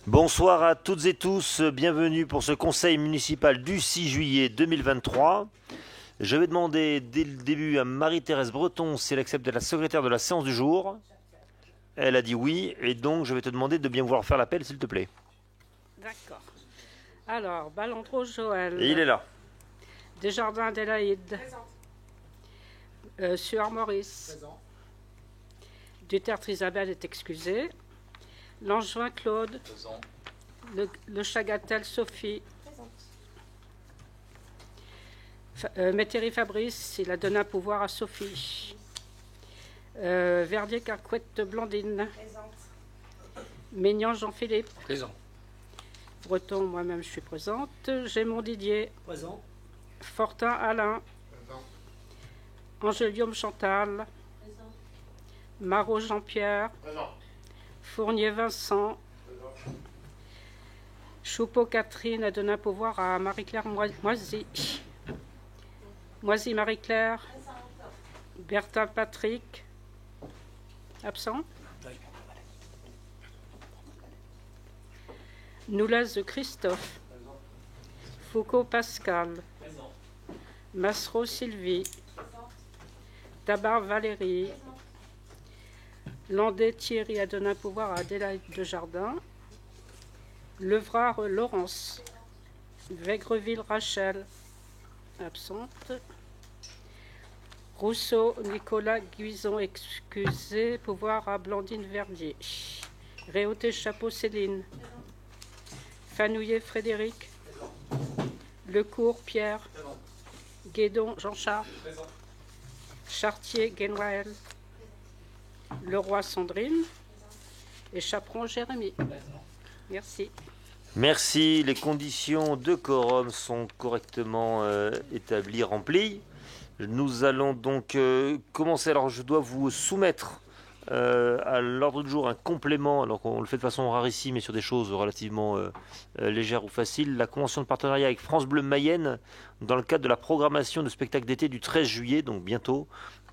Bonsoir à toutes et tous, bienvenue pour ce conseil municipal du 6 juillet 2023. Je vais demander dès le début à Marie-Thérèse Breton si elle accepte d'être la secrétaire de la séance du jour. Elle a dit oui, et donc je vais te demander de bien vouloir faire l'appel s'il te plaît. D'accord. Alors, Ballandreau Joël. Et il est là. Desjardins Adélaïde. Suard Maurice. Présent. Duterte Isabelle est excusée. Langevin Claude. Présent. Le Chagatel Sophie. Métairie Fabrice, il a donné un pouvoir à Sophie. Verdier Carquette Blandine. Maignan Jean-Philippe. Présent. Breton, moi-même je suis présente. Gémon Didier. Présent. Fortin Alain. Présent. Angélium Chantal. Marot Jean-Pierre. Présent. Fournier Vincent. Choupeau Catherine a donné un pouvoir à Marie-Claire Moisy. Moisy Marie-Claire. Bertin Patrick. Absent. Noulez Christophe. Foucault Pascal. Massereau Sylvie. Tabar Valérie. Landais Thierry a donné un pouvoir à Adélaïde Desjardins. Levrard Laurence. Vaigreville Rachel. Absente. Rousseau Nicolas Guison excusé. Pouvoir à Blandine Verdier. Réauté Chapeau Céline. Fanouillet Frédéric. Lecourt Pierre. Guédon Jean-Charles. Chartier Guénoël. Leroy Sandrine. Et Chaperon Jérémy. Merci. Merci, les conditions de quorum sont correctement établies, remplies. Nous allons donc commencer. Alors je dois vous soumettre à l'ordre du jour un complément, alors on le fait de façon rarissime mais sur des choses relativement légères ou faciles. La convention de partenariat avec France Bleu Mayenne dans le cadre de la programmation de spectacle d'été du 13 juillet, donc bientôt,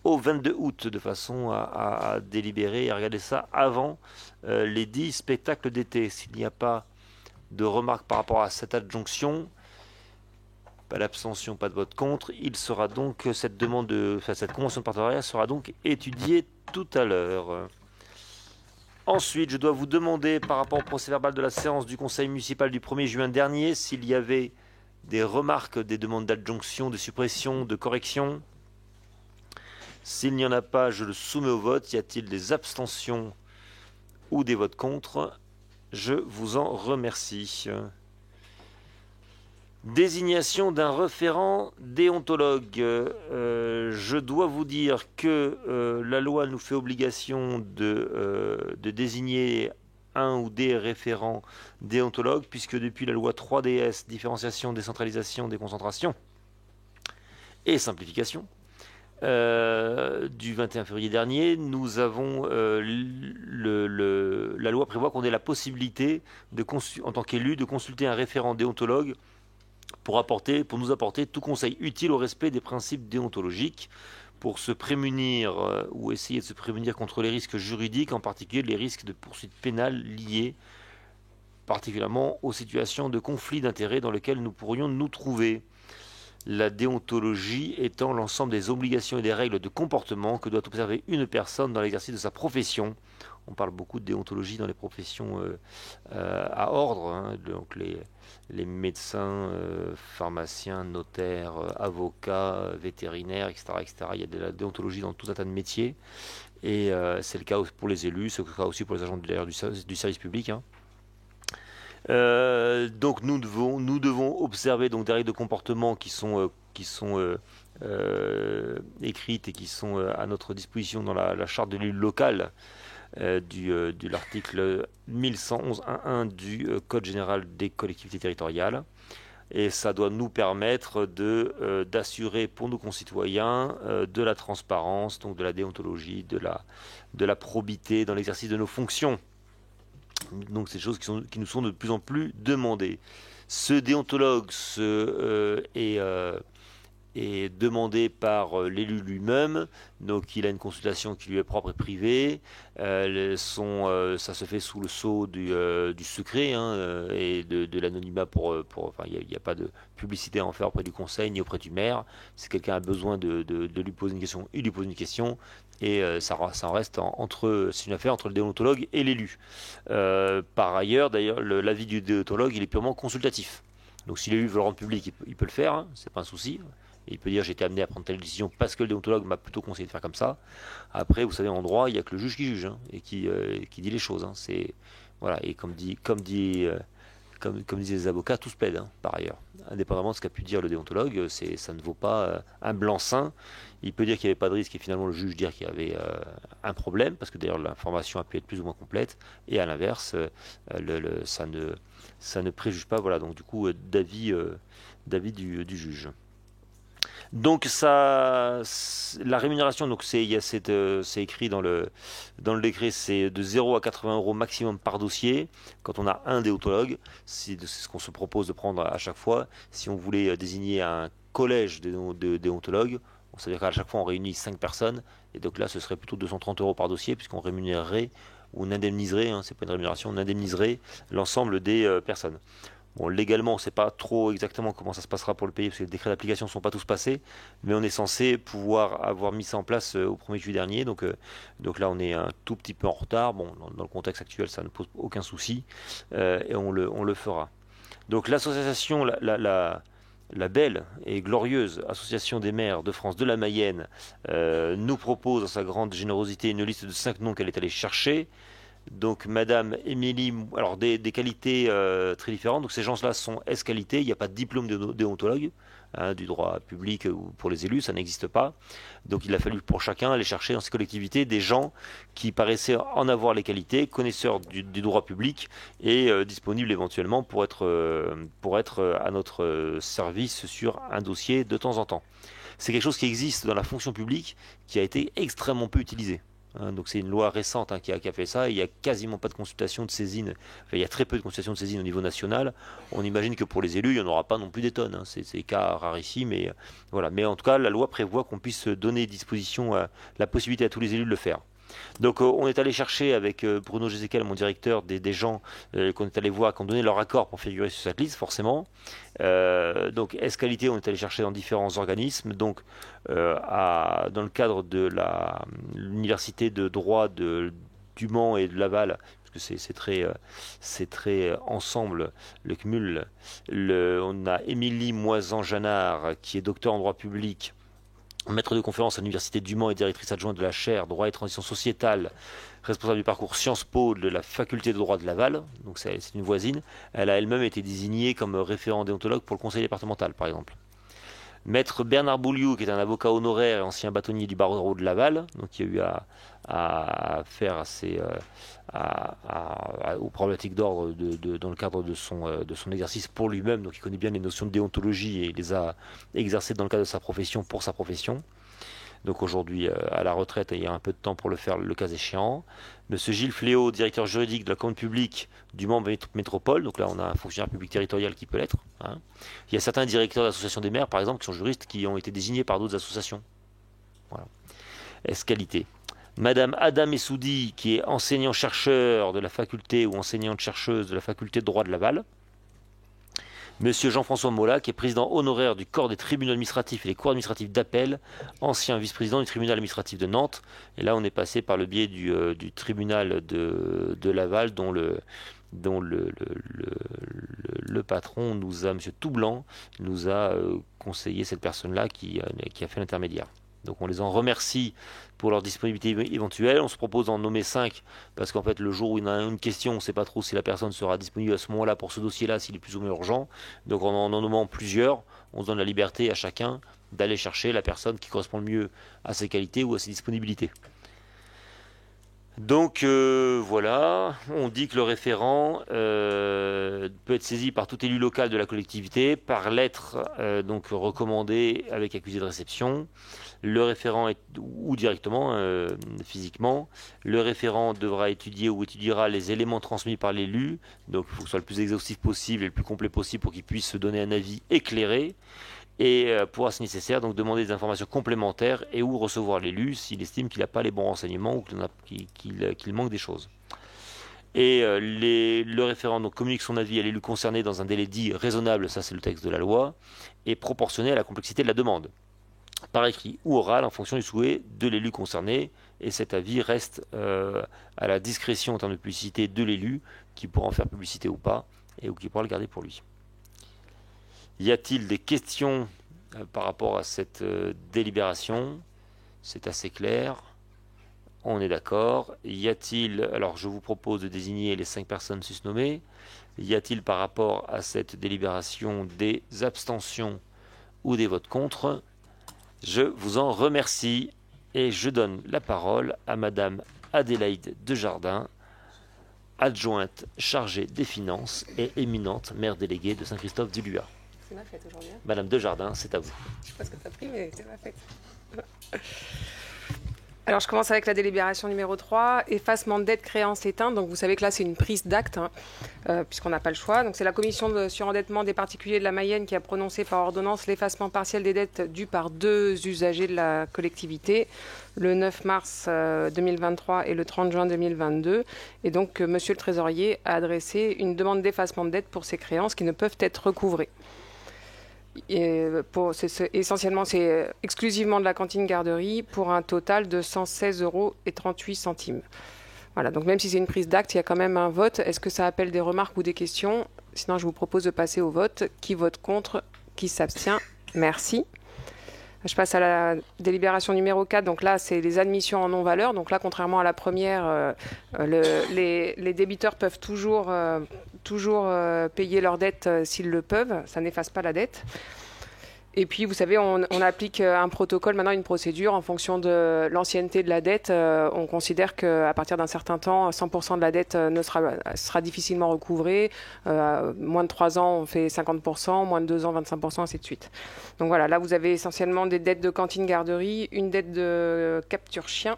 au 22 août, de façon à délibérer et à regarder ça avant les 10 spectacles d'été. S'il n'y a pas de remarques par rapport à cette adjonction, pas d'abstention, pas de vote contre, il sera donc cette convention de partenariat sera donc étudiée tout à l'heure. Ensuite, je dois vous demander par rapport au procès-verbal de la séance du conseil municipal du 1er juin dernier s'il y avait des remarques, des demandes d'adjonction, de suppression, de correction. S'il n'y en a pas, je le soumets au vote. Y a-t-il des abstentions ou des votes contre? Je vous en remercie. Désignation d'un référent déontologue. Je dois vous dire que la loi nous fait obligation de désigner un ou des référents déontologues, puisque depuis la loi 3DS, différenciation, décentralisation, déconcentration et simplification, du 21 février dernier, nous avons la loi prévoit qu'on ait la possibilité en tant qu'élu de consulter un référent déontologue pour nous apporter tout conseil utile au respect des principes déontologiques, pour se prémunir ou essayer de se prémunir contre les risques juridiques, en particulier les risques de poursuites pénales liés particulièrement aux situations de conflit d'intérêts dans lesquelles nous pourrions nous trouver. La déontologie étant l'ensemble des obligations et des règles de comportement que doit observer une personne dans l'exercice de sa profession. On parle beaucoup de déontologie dans les professions à ordre, hein, donc les médecins, pharmaciens, notaires, avocats, vétérinaires, etc., etc. Il y a de la déontologie dans tout un tas de métiers, et c'est le cas pour les élus, c'est le cas aussi pour les agents du service public, hein. Donc nous devons observer donc des règles de comportement qui sont écrites et qui sont à notre disposition dans la charte de l'élu local de l'article 1111.1.1 du Code général des collectivités territoriales. Et ça doit nous permettre d'assurer pour nos concitoyens de la transparence, donc de la déontologie, de la probité dans l'exercice de nos fonctions. Donc c'est des choses qui nous sont de plus en plus demandées. Ce déontologue est demandé par l'élu lui-même, donc il a une consultation qui lui est propre et privée. Ça se fait sous le sceau du secret, hein, et de l'anonymat enfin, il n'y a pas de publicité à en faire auprès du conseil ni auprès du maire. Si quelqu'un a besoin de lui poser une question, il lui pose une question. Et ça en reste c'est une affaire entre le déontologue et l'élu. Par ailleurs, d'ailleurs, l'avis du déontologue, il est purement consultatif. Donc si l'élu veut le rendre public, il peut le faire, hein, c'est pas un souci. Et il peut dire j'ai été amené à prendre telle décision parce que le déontologue m'a plutôt conseillé de faire comme ça. Après, vous savez, en droit, il n'y a que le juge qui juge, hein, et qui dit les choses, hein. Voilà, et comme disaient les avocats, tous plaident, hein, par ailleurs. Indépendamment de ce qu'a pu dire le déontologue, ça ne vaut pas un blanc-seing. Il peut dire qu'il n'y avait pas de risque et finalement le juge dire qu'il y avait un problème, parce que d'ailleurs l'information a pu être plus ou moins complète, et à l'inverse, ça ne préjuge pas, voilà, donc du coup, d'avis du juge. Donc la rémunération, donc c'est écrit dans le décret, c'est de 0 à 80 euros maximum par dossier. Quand on a un déontologue, c'est ce qu'on se propose de prendre à chaque fois. Si on voulait désigner un collège de déontologues, c'est-à-dire qu'à chaque fois on réunit 5 personnes, et donc là ce serait plutôt 230 euros par dossier, puisqu'on rémunérerait ou on indemniserait, hein, c'est pas une rémunération, on indemniserait l'ensemble des personnes. Bon, légalement, on ne sait pas trop exactement comment ça se passera pour le pays, parce que les décrets d'application ne sont pas tous passés, mais on est censé pouvoir avoir mis ça en place au 1er juillet dernier, donc là on est un tout petit peu en retard. Bon, dans le contexte actuel, ça ne pose aucun souci, et on le fera. Donc l'association, la belle et glorieuse Association des maires de France de la Mayenne nous propose dans sa grande générosité une liste de 5 noms qu'elle est allée chercher. Donc Madame Émilie, alors des qualités très différentes. Donc ces gens-là sont S-qualité, il n'y a pas de diplôme de déontologue, hein, du droit public ou pour les élus, ça n'existe pas. Donc il a fallu pour chacun aller chercher dans ces collectivités des gens qui paraissaient en avoir les qualités, connaisseurs du droit public et disponibles éventuellement pour être à notre service sur un dossier de temps en temps. C'est quelque chose qui existe dans la fonction publique, qui a été extrêmement peu utilisé. Hein, donc c'est une loi récente, hein, qui a fait ça. Il n'y a quasiment pas de consultation de saisine. Enfin, il y a très peu de consultation de saisine au niveau national. On imagine que pour les élus, il n'y en aura pas non plus des tonnes, hein. C'est des cas rarissimes. Mais voilà. Mais en tout cas, la loi prévoit qu'on puisse donner disposition la possibilité à tous les élus de le faire. Donc on est allé chercher avec Bruno Gézéquel, mon directeur, des gens qu'on est allé voir, qui ont donné leur accord pour figurer sur cette liste, forcément. Donc S-qualité, on est allé chercher dans différents organismes. Donc dans le cadre de l'université de droit du Mans et de Laval, parce que c'est très ensemble le cumul. On a Émilie Moisan-Janard, qui est docteur en droit public, maître de conférence à l'Université du Mans et directrice adjointe de la chaire Droit et Transition Sociétale, responsable du parcours Sciences Po de la faculté de droit de Laval, donc c'est une voisine. Elle a elle-même été désignée comme référent déontologue pour le conseil départemental, par exemple. Maître Bernard Bouliou, qui est un avocat honoraire et ancien bâtonnier du barreau de Laval, donc qui a eu à faire aux problématiques d'ordre dans le cadre de son exercice pour lui-même, donc il connaît bien les notions de déontologie et il les a exercées dans le cadre de sa profession pour sa profession. Donc aujourd'hui à la retraite, il y a un peu de temps pour le faire le cas échéant. Monsieur Gilles Fléau, directeur juridique de la commande publique du Mans Métropole, donc là on a un fonctionnaire public territorial qui peut l'être, hein. Il y a certains directeurs d'associations des maires, par exemple, qui sont juristes, qui ont été désignés par d'autres associations. Voilà. S-qualité. Madame Adam Essoudi, qui est enseignant-chercheur de la faculté ou enseignante-chercheuse de la faculté de droit de Laval. Monsieur Jean-François Mola, qui est président honoraire du corps des tribunaux administratifs et des cours administratifs d'appel, ancien vice-président du tribunal administratif de Nantes. Et là, on est passé par le biais du tribunal de Laval, dont le patron monsieur Toublanc, nous a conseillé cette personne-là qui a fait l'intermédiaire. Donc on les en remercie pour leur disponibilité éventuelle. On se propose d'en nommer 5 parce qu'en fait le jour où il y a une question, on ne sait pas trop si la personne sera disponible à ce moment-là pour ce dossier-là, s'il est plus ou moins urgent. Donc en nommant plusieurs, on se donne la liberté à chacun d'aller chercher la personne qui correspond le mieux à ses qualités ou à ses disponibilités. Donc voilà, on dit que le référent peut être saisi par tout élu local de la collectivité par lettre donc recommandée avec accusé de réception. Le référent ou directement physiquement. Le référent devra étudier ou étudiera les éléments transmis par l'élu. Donc il faut que ce soit le plus exhaustif possible et le plus complet possible pour qu'il puisse se donner un avis éclairé. et pourra, si nécessaire, donc demander des informations complémentaires et ou recevoir l'élu s'il estime qu'il n'a pas les bons renseignements ou qu'il manque des choses. Et le référent donc, communique son avis à l'élu concerné dans un délai dit raisonnable, ça c'est le texte de la loi, et proportionné à la complexité de la demande, par écrit ou oral en fonction du souhait de l'élu concerné, et cet avis reste à la discrétion en termes de publicité de l'élu, qui pourra en faire publicité ou pas, ou qui pourra le garder pour lui. Y a-t-il des questions par rapport à cette délibération? C'est assez clair. On est d'accord. Y a-t-il, alors je vous propose de désigner les 5 personnes susnommées. Y a-t-il par rapport à cette délibération des abstentions ou des votes contre? Je vous en remercie et je donne la parole à Madame Adélaïde Desjardins, adjointe chargée des finances et éminente maire déléguée de Saint-Christophe-du-Lua. C'est ma fête aujourd'hui. Madame Desjardins, c'est à vous. Je sais pas ce que tu as pris, mais c'est ma fête. Alors, je commence avec la délibération numéro 3, effacement de dette, créance éteinte. Donc, vous savez que là, c'est une prise d'acte, puisqu'on n'a pas le choix. Donc, c'est la commission de surendettement des particuliers de la Mayenne qui a prononcé par ordonnance l'effacement partiel des dettes dues par 2 usagers de la collectivité, le 9 mars 2023 et le 30 juin 2022. Et donc, monsieur le trésorier a adressé une demande d'effacement de dette pour ces créances qui ne peuvent être recouvrées. Essentiellement, c'est exclusivement de la cantine garderie pour un total de 116,38 €. Voilà, donc même si c'est une prise d'acte, il y a quand même un vote. Est-ce que ça appelle des remarques ou des questions? Sinon, je vous propose de passer au vote. Qui vote contre? Qui s'abstient? Merci. Je passe à la délibération numéro 4. Donc là, c'est les admissions en non-valeur. Donc là, contrairement à la première, les débiteurs peuvent toujours payer leurs dettes s'ils le peuvent. Ça n'efface pas la dette. Et puis, vous savez, on applique un protocole, maintenant une procédure, en fonction de l'ancienneté de la dette. On considère qu'à partir d'un certain temps, 100% de la dette sera difficilement recouvrée. Moins de 3 ans, on fait 50%, moins de 2 ans, 25%, ainsi de suite. Donc voilà, là, vous avez essentiellement des dettes de cantine-garderie, une dette de capture-chien,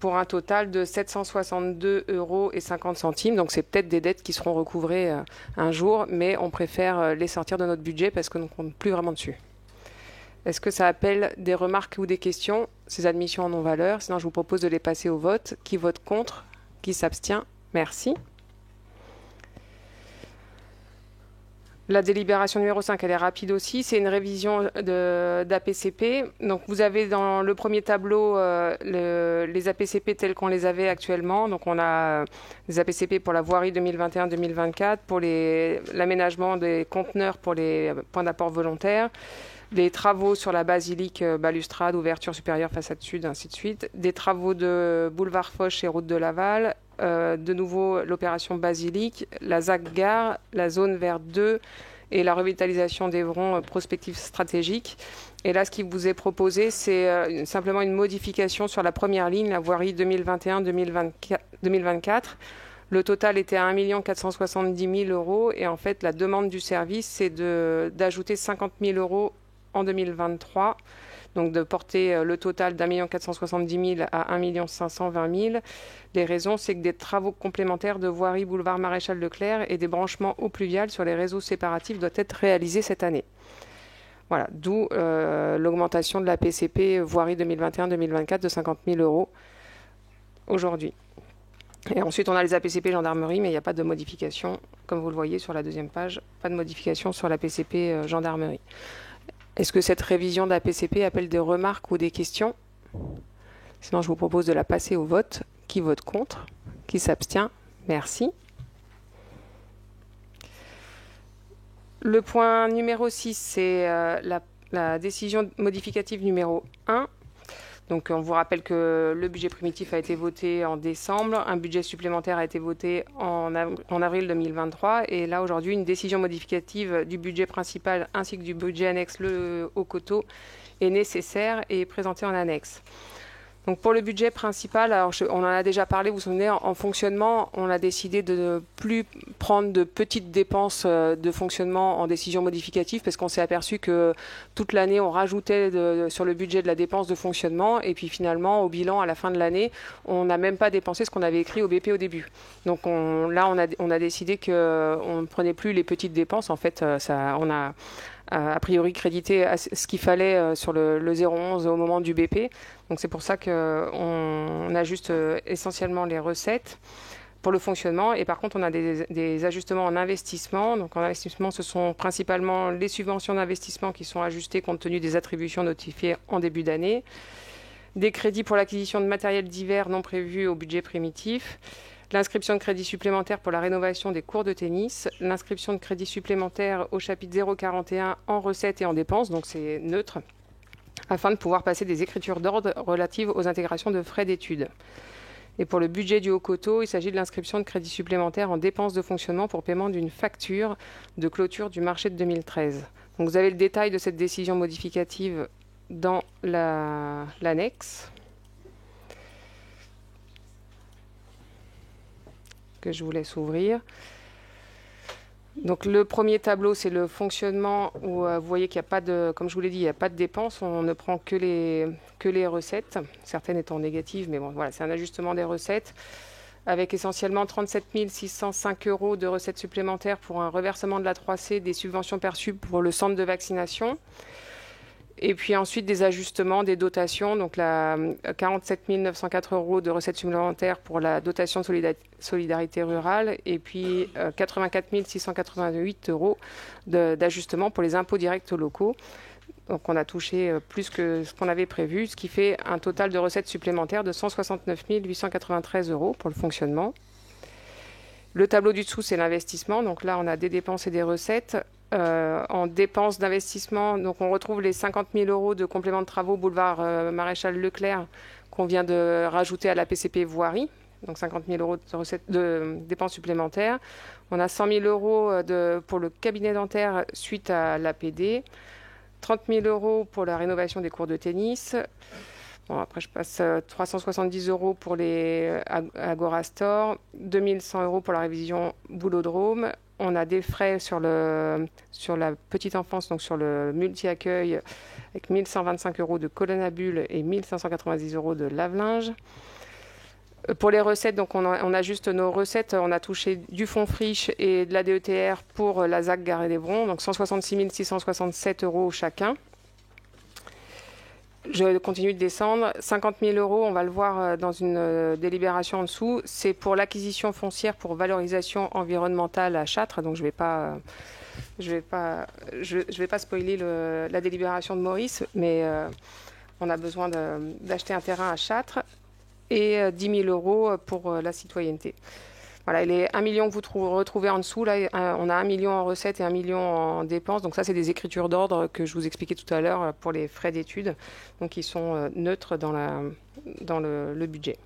pour un total de 762,50 €. Donc c'est peut-être des dettes qui seront recouvrées un jour, mais on préfère les sortir de notre budget parce qu'on ne compte plus vraiment dessus. Est-ce que ça appelle des remarques ou des questions, ces admissions en non-valeur? Sinon, je vous propose de les passer au vote. Qui vote contre? Qui s'abstient? Merci. La délibération numéro 5, elle est rapide aussi. C'est une révision d'APCP. Donc, vous avez dans le premier tableau les APCP tels qu'on les avait actuellement. Donc, on a les APCP pour la voirie 2021-2024, pour l'aménagement des conteneurs pour les points d'apport volontaires, les travaux sur la basilique, balustrade, ouverture supérieure, façade sud, ainsi de suite, des travaux de boulevard Foch et route de Laval, de nouveau l'opération basilique, la ZAC Gare, la zone verte 2 et la revitalisation d'Evron, prospective stratégique. Et là, ce qui vous est proposé, c'est simplement une modification sur la première ligne, la voirie 2021-2024. Le total était à 1 470 000 € et en fait, la demande du service, c'est d'ajouter 50 000 € en 2023. Donc de porter le total d'1 470 000 à 1 520 000. Les raisons, c'est que des travaux complémentaires de voirie boulevard Maréchal Leclerc et des branchements eau pluviale sur les réseaux séparatifs doivent être réalisés cette année. Voilà, d'où l'augmentation de la PCP voirie 2021-2024 de 50 000 € aujourd'hui. Et ensuite, on a les APCP gendarmerie, mais il n'y a pas de modification, comme vous le voyez sur la deuxième page, pas de modification sur la PCP gendarmerie. Est-ce que cette révision d'APCP appelle des remarques ou des questions? Sinon, je vous propose de la passer au vote. Qui vote contre? Qui s'abstient? Merci. Le point numéro 6, c'est la décision modificative numéro 1. Donc, on vous rappelle que le budget primitif a été voté en décembre, un budget supplémentaire a été voté en avril 2023, et là, aujourd'hui, une décision modificative du budget principal ainsi que du budget annexe, le haut coteau, est nécessaire et est présentée en annexe. Donc pour le budget principal, alors on en a déjà parlé, vous vous souvenez, en fonctionnement, on a décidé de ne plus prendre de petites dépenses de fonctionnement en décision modificative parce qu'on s'est aperçu que toute l'année, on rajoutait sur le budget de la dépense de fonctionnement et puis finalement, au bilan, à la fin de l'année, on n'a même pas dépensé ce qu'on avait écrit au BP au début. Donc là, on a décidé qu'on ne prenait plus les petites dépenses. En fait, on a a priori crédité ce qu'il fallait sur le 011 au moment du BP. Donc c'est pour ça qu'on ajuste essentiellement les recettes pour le fonctionnement. Et par contre, on a des ajustements en investissement. Donc en investissement, ce sont principalement les subventions d'investissement qui sont ajustées compte tenu des attributions notifiées en début d'année. Des crédits pour l'acquisition de matériel divers non prévus au budget primitif. L'inscription de crédits supplémentaires pour la rénovation des cours de tennis. L'inscription de crédits supplémentaires au chapitre 041 en recettes et en dépenses, donc c'est neutre, afin de pouvoir passer des écritures d'ordre relatives aux intégrations de frais d'études. Et pour le budget du Haut-Coteau, il s'agit de l'inscription de crédits supplémentaires en dépenses de fonctionnement pour paiement d'une facture de clôture du marché de 2013. Donc vous avez le détail de cette décision modificative dans l'annexe que je vous laisse ouvrir. Donc le premier tableau, c'est le fonctionnement où vous voyez qu'il n'y a pas de, comme je vous l'ai dit, il n'y a pas de dépenses, on ne prend que les recettes, certaines étant négatives, mais bon, voilà, c'est un ajustement des recettes, avec essentiellement 37 605 € de recettes supplémentaires pour un reversement de la 3C des subventions perçues pour le centre de vaccination. Et puis ensuite des ajustements, des dotations, donc la 47 904 € de recettes supplémentaires pour la dotation de solidarité rurale et puis 84 688 € d'ajustement pour les impôts directs locaux. Donc on a touché plus que ce qu'on avait prévu, ce qui fait un total de recettes supplémentaires de 169 893 € pour le fonctionnement. Le tableau du dessous, c'est l'investissement. Donc là, on a des dépenses et des recettes. En dépenses d'investissement, donc on retrouve les 50 000 € de complément de travaux boulevard Maréchal Leclerc qu'on vient de rajouter à la PCP voirie, donc 50 000 € de dépenses supplémentaires. On a 100 000 € pour le cabinet dentaire suite à l'APD, 30 000 € pour la rénovation des cours de tennis. Bon, après, je passe 370 € pour les Agora Store, 2100 € pour la révision Boulodrome. On a des frais sur la petite enfance, donc sur le multi-accueil, avec 1125 € de colonne à bulles et 1590 € de lave-linge. Pour les recettes, donc on ajuste nos recettes. On a touché du fonds friche et de la DETR pour la ZAC Gare et d'Evron, donc 166 667 € chacun. Je continue de descendre. 50 000 €, on va le voir dans une délibération en dessous. C'est pour l'acquisition foncière pour valorisation environnementale à Châtres. Donc je vais pas spoiler la délibération de Maurice, mais on a besoin d'acheter un terrain à Châtres et 10 000 € pour la citoyenneté. Voilà, les 1 million que vous retrouvez en dessous, là, on a 1 million en recettes et 1 million en dépenses. Donc ça, c'est des écritures d'ordre que je vous expliquais tout à l'heure pour les frais d'études, donc ils sont neutres dans le budget.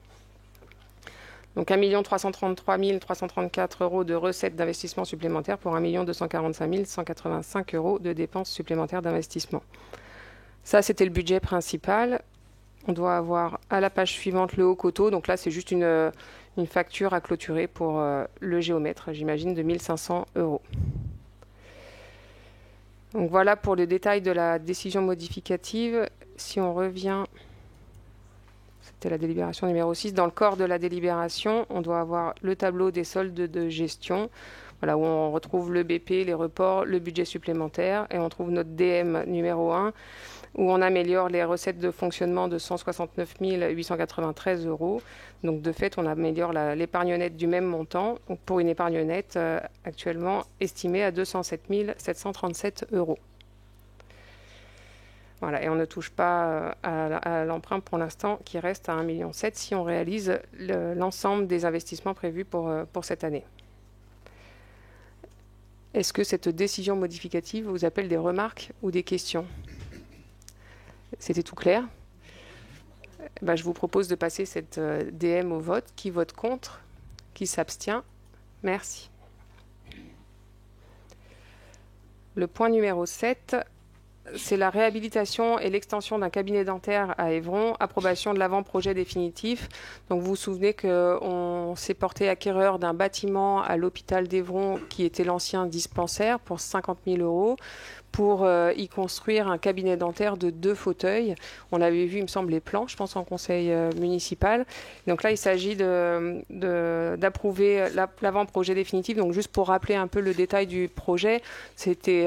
Donc 1 333 334 € de recettes d'investissement supplémentaires pour 1 245 185 € de dépenses supplémentaires d'investissement. Ça, c'était le budget principal. On doit avoir à la page suivante le Haut-Coteau. Donc là, c'est juste une facture à clôturer pour le géomètre, j'imagine, de 1 500 €. Donc voilà pour le détail de la décision modificative. Si on revient, c'était la délibération numéro 6. Dans le corps de la délibération, on doit avoir le tableau des soldes de gestion, voilà, où on retrouve le BP, les reports, le budget supplémentaire, et on trouve notre DM numéro 1, où on améliore les recettes de fonctionnement de 169 893 €. Donc de fait, on améliore l'épargne nette du même montant, donc pour une épargne nette actuellement estimée à 207 737 €. Voilà, et on ne touche pas à l'emprunt pour l'instant, qui reste à 1,7 million si on réalise l'ensemble des investissements prévus pour cette année. Est-ce que cette décision modificative vous appelle des remarques ou des questions ? C'était tout clair ? Je vous propose de passer cette DM au vote. Qui vote contre ? Qui s'abstient ? Merci. Le point numéro 7, c'est la réhabilitation et l'extension d'un cabinet dentaire à Évron, approbation de l'avant-projet définitif. Donc vous vous souvenez qu'on s'est porté acquéreur d'un bâtiment à l'hôpital d'Évron qui était l'ancien dispensaire pour 50 000 € pour y construire un cabinet dentaire de 2 fauteuils. On avait vu, il me semble, les plans, je pense, en conseil municipal. Donc là, il s'agit d'approuver l'avant-projet définitif. Donc juste pour rappeler un peu le détail du projet, c'était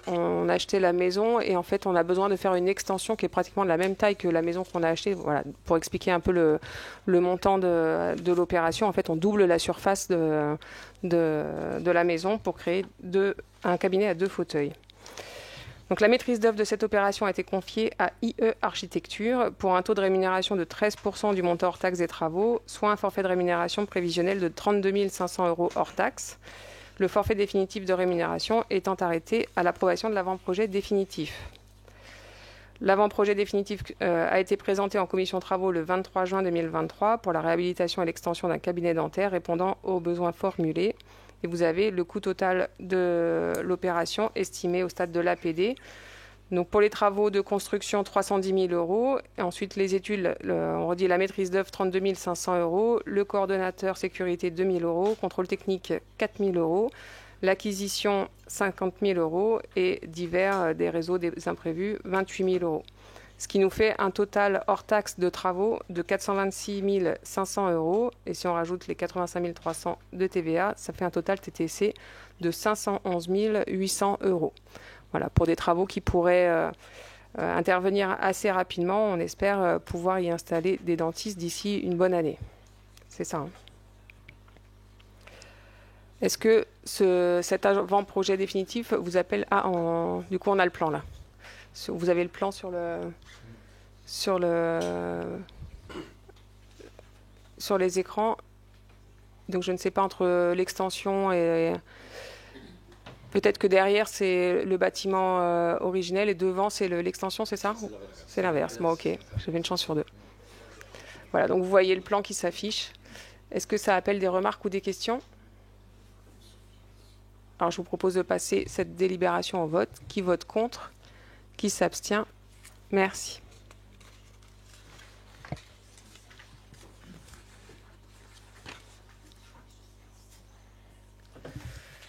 on achetait la maison et en fait, on a besoin de faire une extension qui est pratiquement de la même taille que la maison qu'on a achetée. Voilà, pour expliquer un peu le montant de l'opération. En fait, on double la surface de la maison pour créer un cabinet à 2 fauteuils. Donc, la maîtrise d'œuvre de cette opération a été confiée à IE Architecture pour un taux de rémunération de 13% du montant hors taxe des travaux, soit un forfait de rémunération prévisionnel de 32 500 € hors taxe. Le forfait définitif de rémunération étant arrêté à l'approbation de l'avant-projet définitif. L'avant-projet définitif a été présenté en commission travaux le 23 juin 2023 pour la réhabilitation et l'extension d'un cabinet dentaire répondant aux besoins formulés. Et vous avez le coût total de l'opération estimé au stade de l'APD. Donc pour les travaux de construction, 310 000 €. Et ensuite, les études, on redit la maîtrise d'œuvre, 32 500 €. Le coordonnateur sécurité, 2 000 €. Contrôle technique, 4 000 €. L'acquisition, 50 000 € et divers des réseaux des imprévus, 28 000 €. Ce qui nous fait un total hors taxe de travaux de 426 500 €. Et si on rajoute les 85 300 de TVA, ça fait un total TTC de 511 800 €. Voilà, pour des travaux qui pourraient intervenir assez rapidement. On espère pouvoir y installer des dentistes d'ici une bonne année. C'est ça. Hein. Est-ce que cet avant-projet définitif vous appelle... du coup, on a le plan là. Vous avez le plan sur les écrans. Donc, je ne sais pas, entre l'extension et... Peut-être que derrière, c'est le bâtiment originel et devant, c'est l'extension, c'est ça? C'est l'inverse. Bon, ok. J'avais une chance sur 2. Voilà, donc vous voyez le plan qui s'affiche. Est-ce que ça appelle des remarques ou des questions? Alors, je vous propose de passer cette délibération au vote. Qui vote contre? Qui s'abstient? Merci.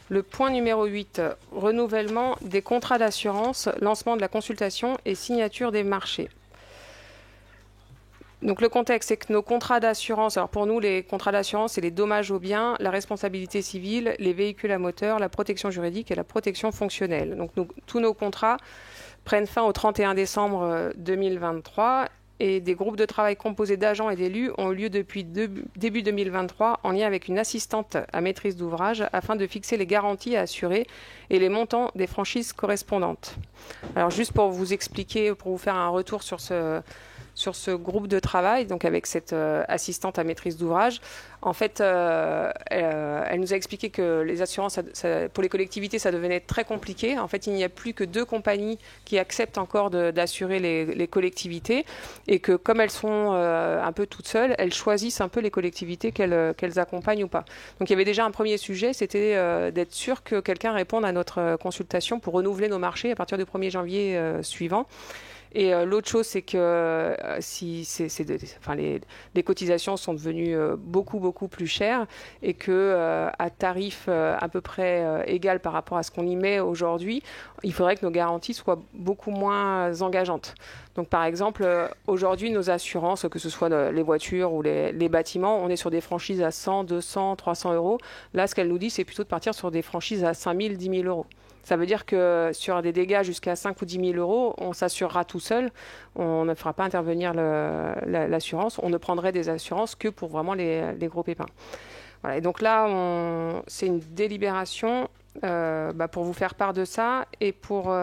Le point numéro 8, renouvellement des contrats d'assurance, lancement de la consultation et signature des marchés. Donc le contexte, c'est que nos contrats d'assurance, alors pour nous, les contrats d'assurance, c'est les dommages aux biens, la responsabilité civile, les véhicules à moteur, la protection juridique et la protection fonctionnelle. Donc tous nos contrats prennent fin au 31 décembre 2023 et des groupes de travail composés d'agents et d'élus ont eu lieu depuis début 2023 en lien avec une assistante à maîtrise d'ouvrage afin de fixer les garanties à assurer et les montants des franchises correspondantes. Alors juste pour vous expliquer, pour vous faire un retour sur ce groupe de travail, donc avec cette assistante à maîtrise d'ouvrage. En fait, elle nous a expliqué que les assurances, pour les collectivités, ça devenait très compliqué. En fait, il n'y a plus que 2 compagnies qui acceptent encore d'assurer les collectivités et que comme elles sont un peu toutes seules, elles choisissent un peu les collectivités qu'elles accompagnent ou pas. Donc, il y avait déjà un premier sujet, c'était d'être sûr que quelqu'un réponde à notre consultation pour renouveler nos marchés à partir du 1er janvier suivant. Et l'autre chose, c'est que les cotisations sont devenues beaucoup plus chères et que à tarif à peu près égal par rapport à ce qu'on y met aujourd'hui, il faudrait que nos garanties soient beaucoup moins engageantes. Donc par exemple, aujourd'hui, nos assurances, que ce soit les voitures ou les bâtiments, on est sur des franchises à 100, 200, 300 €. Là, ce qu'elle nous dit, c'est plutôt de partir sur des franchises à 5 000, 10 000 €. Ça veut dire que sur des dégâts jusqu'à 5 ou 10 000 €, on s'assurera tout seul. On ne fera pas intervenir l'assurance. On ne prendrait des assurances que pour vraiment les gros pépins. Voilà. Et donc là, c'est une délibération pour vous faire part de ça et pour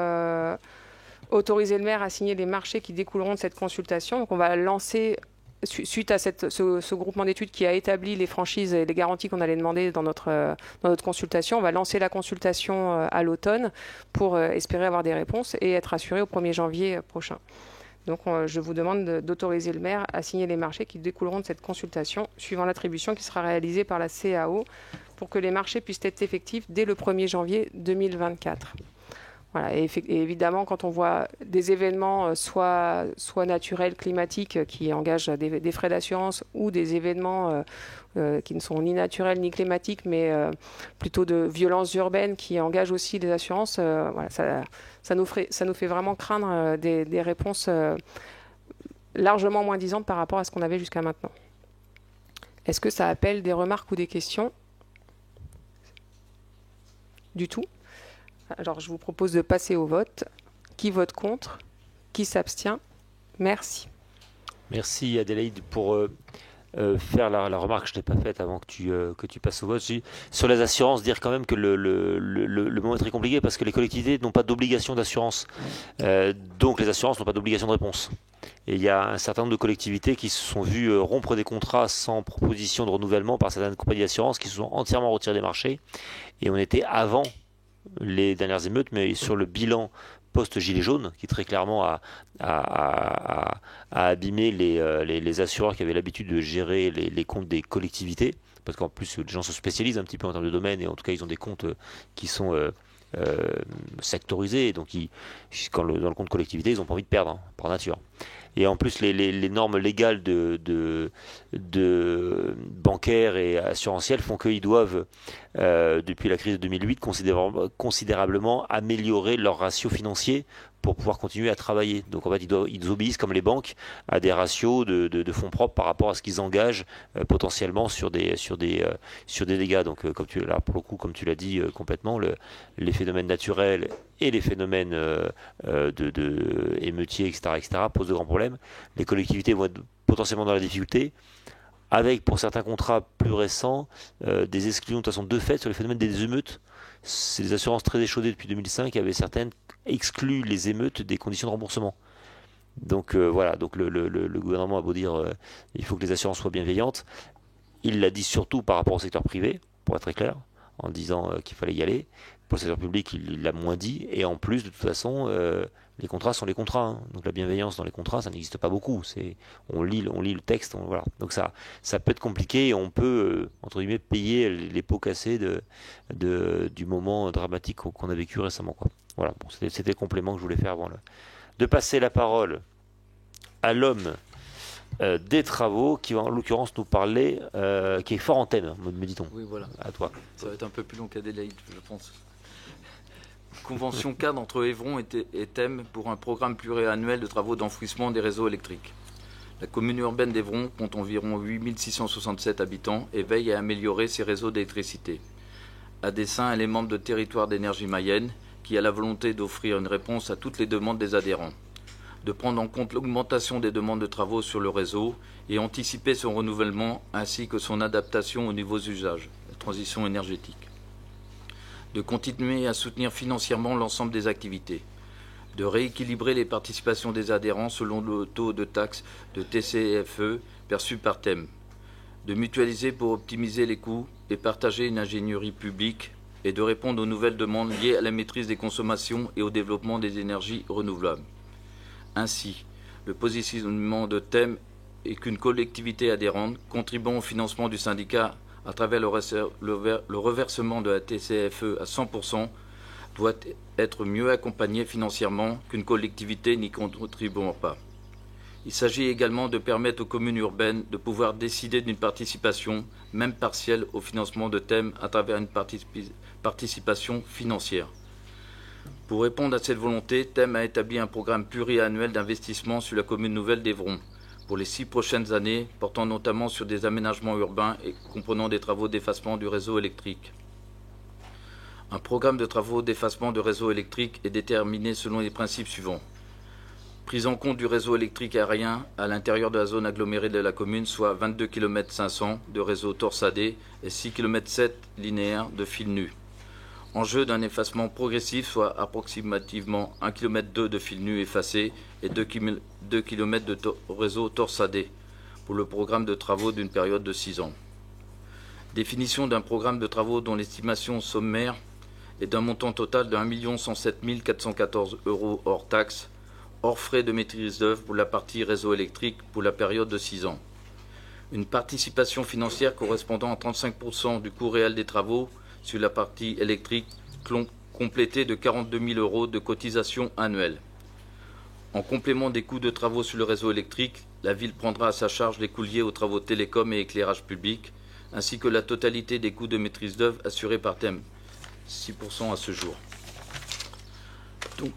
autoriser le maire à signer les marchés qui découleront de cette consultation. Donc on va lancer... Suite à ce groupement d'études qui a établi les franchises et les garanties qu'on allait demander dans notre consultation, on va lancer la consultation à l'automne pour espérer avoir des réponses et être assuré au 1er janvier prochain. Donc je vous demande d'autoriser le maire à signer les marchés qui découleront de cette consultation suivant l'attribution qui sera réalisée par la CAO pour que les marchés puissent être effectifs dès le 1er janvier 2024. Voilà, et évidemment, quand on voit des événements soit naturels, climatiques, qui engagent des frais d'assurance, ou des événements qui ne sont ni naturels ni climatiques, mais plutôt de violences urbaines qui engagent aussi des assurances, voilà, ça nous fait vraiment craindre des réponses largement moins disantes par rapport à ce qu'on avait jusqu'à maintenant. Est-ce que ça appelle des remarques ou des questions? Du tout. Alors, je vous propose de passer au vote. Qui vote contre? Qui s'abstient? Merci. Merci Adélaïde pour faire la remarque que je n'ai pas faite avant que tu passes au vote. Sur les assurances, dire quand même que le moment est très compliqué parce que les collectivités n'ont pas d'obligation d'assurance. Donc les assurances n'ont pas d'obligation de réponse. Et il y a un certain nombre de collectivités qui se sont vues rompre des contrats sans proposition de renouvellement par certaines compagnies d'assurance qui se sont entièrement retirées des marchés. Et on était avant les dernières émeutes, mais sur le bilan post-gilet jaune, qui très clairement a abîmé les assureurs qui avaient l'habitude de gérer les comptes des collectivités, parce qu'en plus les gens se spécialisent un petit peu en termes de domaine, et en tout cas ils ont des comptes qui sont sectorisés, et donc dans le compte collectivité, ils n'ont pas envie de perdre, hein, par nature. Et en plus, les normes légales de bancaires et assurantielles font qu'ils doivent, depuis la crise de 2008, considérablement améliorer leur ratio financier pour pouvoir continuer à travailler. Donc en fait, ils obéissent, comme les banques, à des ratios de fonds propres par rapport à ce qu'ils engagent potentiellement sur des dégâts. Donc là, pour le coup, comme tu l'as dit complètement, les phénomènes naturels et les phénomènes émeutiers, etc., posent de grands problèmes. Les collectivités vont être potentiellement dans la difficulté, avec, pour certains contrats plus récents, des exclusions de toute façon de fait sur les phénomènes des émeutes. C'est des assurances très échaudées depuis 2005, il y avait certaines exclues les émeutes des conditions de remboursement. Donc voilà, donc le gouvernement a beau dire il faut que les assurances soient bienveillantes, il l'a dit surtout par rapport au secteur privé, pour être très clair, en disant qu'il fallait y aller. Pour le secteur public, il l'a moins dit, et en plus, de toute façon, les contrats sont les contrats, hein. Donc la bienveillance dans les contrats, ça n'existe pas beaucoup. On lit le texte, voilà. Donc ça peut être compliqué, et on peut, entre guillemets, payer les pots cassés du moment dramatique qu'on a vécu récemment, quoi. Voilà, bon, c'était le complément que je voulais faire avant de passer la parole à l'homme des travaux, qui va en l'occurrence nous parler, qui est fort en thème, me dit-on. Oui, voilà. À toi. Ça va être un peu plus long qu'Adélaïde, je pense. Convention cadre entre Évron et Thème pour un programme pluriannuel de travaux d'enfouissement des réseaux électriques. La commune urbaine d'Évron compte environ 8667 habitants et veille à améliorer ses réseaux d'électricité. À dessein, elle est membre de Territoire d'énergie Mayenne, qui a la volonté d'offrir une réponse à toutes les demandes des adhérents, de prendre en compte l'augmentation des demandes de travaux sur le réseau et anticiper son renouvellement ainsi que son adaptation aux nouveaux usages, la transition énergétique, de continuer à soutenir financièrement l'ensemble des activités, de rééquilibrer les participations des adhérents selon le taux de taxe de TCFE perçu par thème, de mutualiser pour optimiser les coûts et partager une ingénierie publique et de répondre aux nouvelles demandes liées à la maîtrise des consommations et au développement des énergies renouvelables. Ainsi, le positionnement de thème est qu'une collectivité adhérente contribuant au financement du syndicat à travers le reversement de la TCFE à 100% doit être mieux accompagnée financièrement qu'une collectivité n'y contribuant pas. Il s'agit également de permettre aux communes urbaines de pouvoir décider d'une participation, même partielle, au financement de thèmes à travers une participation financière. Pour répondre à cette volonté, Thème a établi un programme pluriannuel d'investissement sur la commune nouvelle d'Évron pour les 6 prochaines années, portant notamment sur des aménagements urbains et comprenant des travaux d'effacement du réseau électrique. Un programme de travaux d'effacement de réseau électrique est déterminé selon les principes suivants. Prise en compte du réseau électrique aérien à l'intérieur de la zone agglomérée de la commune, soit 22 km 500 de réseau torsadé et 6 km 7 linéaires de fil nu. Enjeu d'un effacement progressif, soit approximativement 1 km 2 de fil nu effacé et 2 km de réseau torsadé pour le programme de travaux d'une période de 6 ans. Définition d'un programme de travaux dont l'estimation sommaire est d'un montant total de 1 107 414 € hors taxes, hors frais de maîtrise d'œuvre pour la partie réseau électrique pour la période de 6 ans. Une participation financière correspondant à 35% du coût réel des travaux sur la partie électrique complété de 42 000 € de cotisation annuelle. En complément des coûts de travaux sur le réseau électrique, la ville prendra à sa charge les coûts liés aux travaux télécom et éclairage public, ainsi que la totalité des coûts de maîtrise d'œuvre assurés par thème, 6% à ce jour. Donc,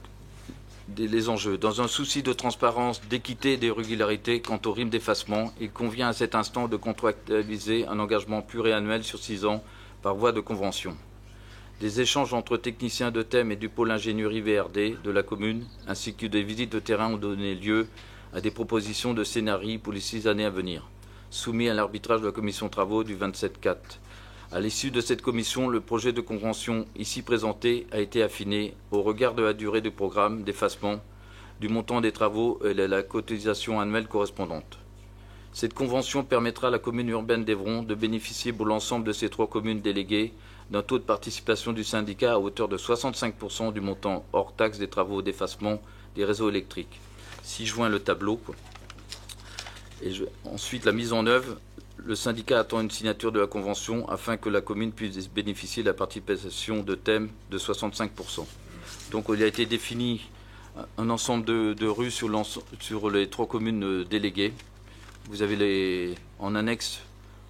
les enjeux. Dans un souci de transparence, d'équité et de régularité quant au rime d'effacement, il convient à cet instant de contractualiser un engagement pluriannuel sur 6 ans par voie de convention. Des échanges entre techniciens de thème et du pôle ingénierie VRD de la commune, ainsi que des visites de terrain ont donné lieu à des propositions de scénarii pour les 6 années à venir, soumis à l'arbitrage de la commission travaux du 27/4. À l'issue de cette commission, le projet de convention ici présenté a été affiné au regard de la durée du programme d'effacement, du montant des travaux et de la cotisation annuelle correspondante. Cette convention permettra à la commune urbaine d'Évron de bénéficier pour l'ensemble de ces 3 communes déléguées d'un taux de participation du syndicat à hauteur de 65% du montant hors taxe des travaux d'effacement des réseaux électriques. Si je joins le tableau, quoi. Ensuite, la mise en œuvre. Le syndicat attend une signature de la convention afin que la commune puisse bénéficier de la participation de thème de 65%. Donc il a été défini un ensemble de rues sur les 3 communes déléguées. Vous avez en annexe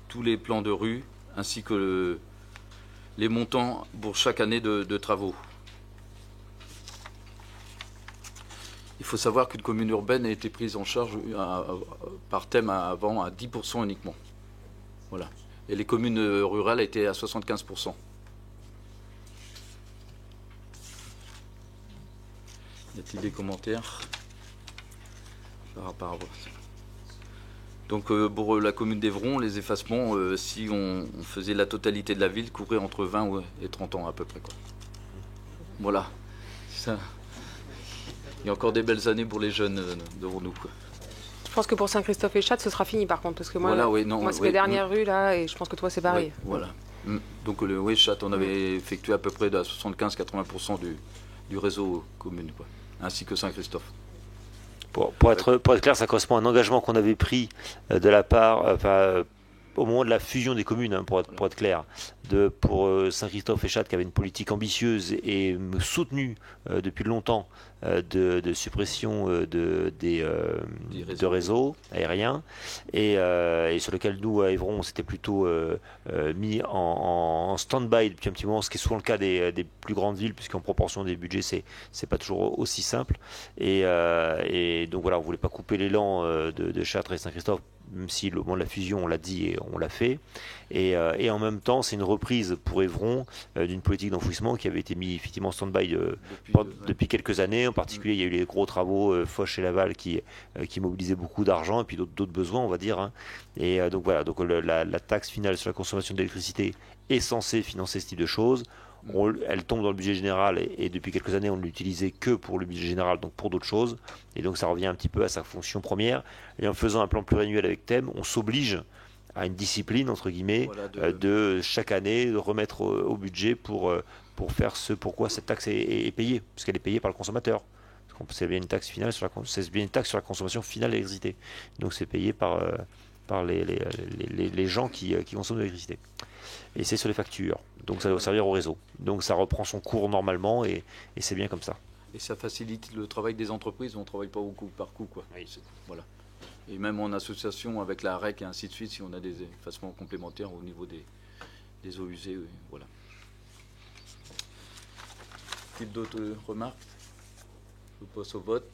tous les plans de rue ainsi que les montants pour chaque année de travaux. Il faut savoir qu'une commune urbaine a été prise en charge par thème avant à 10% uniquement. Voilà. Et les communes rurales étaient à 75%. Y a-t-il des commentaires par rapport à ça? Donc pour la commune d'Évron, les effacements, si on faisait la totalité de la ville, couvraient entre 20 et 30 ans à peu près, quoi. Voilà. Ça. Il y a encore des belles années pour les jeunes devant nous, quoi. Je pense que pour Saint-Christophe et Châtes, ce sera fini par contre, parce que moi, voilà, moi c'est mes dernières rues là, et je pense que toi c'est pareil. Voilà. Donc oui, Châtes, on avait effectué à peu près de 75-80% du réseau commune, quoi, ainsi que Saint-Christophe. Pour être clair, ça correspond à un engagement qu'on avait pris de la part, au moment de la fusion des communes, hein, pour être clair, pour Saint-Christophe et Châtes, qui avait une politique ambitieuse et soutenue depuis longtemps de suppression de réseaux aériens, et sur lequel nous, à Évron, on s'était plutôt mis en stand-by depuis un petit moment, ce qui est souvent le cas des plus grandes villes, puisqu'en proportion des budgets, c'est pas toujours aussi simple. Et donc voilà, on voulait pas couper l'élan de Châtres et Saint-Christophe, même si le moment de la fusion, on l'a dit et on l'a fait. Et en même temps, c'est une reprise pour Évron d'une politique d'enfouissement qui avait été mise effectivement en stand-by depuis quelques années. En particulier, il y a eu les gros travaux Foch et Laval qui mobilisaient beaucoup d'argent et puis d'autres besoins, on va dire, hein. Et donc voilà, donc la taxe finale sur la consommation d'électricité est censée financer ce type de choses. Elle tombe dans le budget général et depuis quelques années on ne l'utilisait que pour le budget général, donc pour d'autres choses, et donc ça revient un petit peu à sa fonction première. Et en faisant un plan pluriannuel avec thème, on s'oblige à une discipline entre guillemets, voilà, de chaque année de remettre au budget pour faire ce pourquoi cette taxe est payée, puisqu'elle est payée par le consommateur. C'est bien une taxe finale c'est bien une taxe sur la consommation finale d'électricité, donc c'est payé par les gens qui consomment de l'électricité. Et c'est sur les factures, donc ça doit servir au réseau. Donc ça reprend son cours normalement et c'est bien comme ça. Et ça facilite le travail des entreprises, on ne travaille pas au coup par coup, quoi. Oui. Voilà. Et même en association avec la REC et ainsi de suite, si on a des effacements complémentaires au niveau des eaux usées, voilà. Y a-t-il d'autres remarques? Je passe au vote.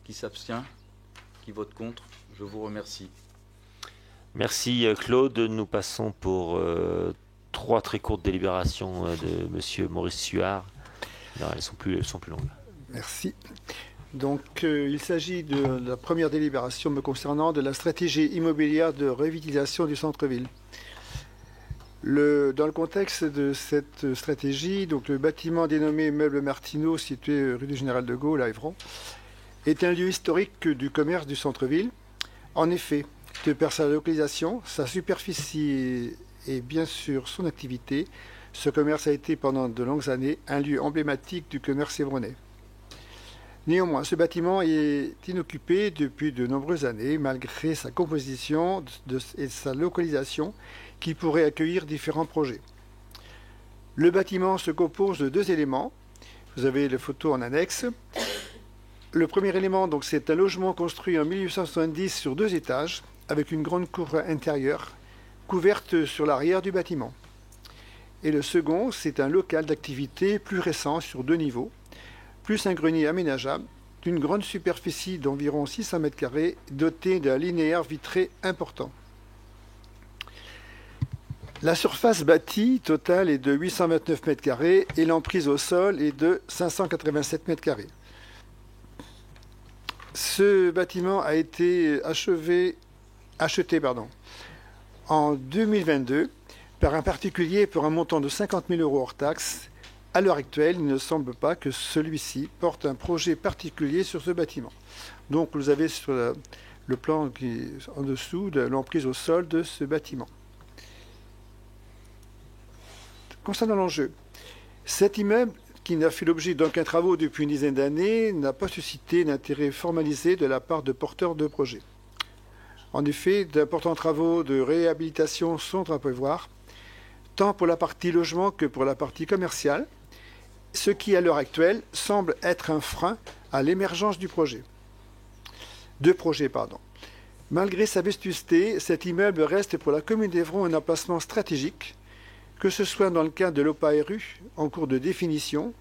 Qui s'abstient? Qui vote contre? Je vous remercie. Merci Claude. Nous passons pour 3 très courtes délibérations de Monsieur Maurice Suard. Non, elles sont plus longues. Merci. Donc, il s'agit de la première délibération me concernant de la stratégie immobilière de revitalisation du centre-ville. Dans le contexte de cette stratégie, donc le bâtiment dénommé Meubles Martineau, situé rue du Général de Gaulle à Évron, est un lieu historique du commerce du centre-ville. En effet, de par sa localisation, sa superficie et bien sûr son activité, ce commerce a été pendant de longues années un lieu emblématique du commerce évronnais. Néanmoins, ce bâtiment est inoccupé depuis de nombreuses années, malgré sa composition et sa localisation qui pourrait accueillir différents projets. Le bâtiment se compose de 2 éléments, Vous avez les photos en annexe. Le premier élément, donc, c'est un logement construit en 1870 sur 2 étages, avec une grande cour intérieure, couverte sur l'arrière du bâtiment. Et le second, c'est un local d'activité plus récent sur 2 niveaux, plus un grenier aménageable, d'une grande superficie d'environ 600 m², doté d'un linéaire vitré important. La surface bâtie totale est de 829 m² et l'emprise au sol est de 587 m². Ce bâtiment a été acheté en 2022 par un particulier pour un montant de 50 000 € hors taxes. À l'heure actuelle, il ne semble pas que celui-ci porte un projet particulier sur ce bâtiment. Donc vous avez sur le plan qui est en dessous de l'emprise au sol de ce bâtiment. Concernant l'enjeu, cet immeuble, qui n'a fait l'objet d'aucun travaux depuis une dizaine d'années, n'a pas suscité d'intérêt formalisé de la part de porteurs de projets. En effet, d'importants travaux de réhabilitation sont à prévoir, tant pour la partie logement que pour la partie commerciale, ce qui, à l'heure actuelle, semble être un frein à l'émergence de projet. Malgré sa vétusté, cet immeuble reste pour la commune d'Évron un emplacement stratégique, que ce soit dans le cadre de l'OPARU en cours de définition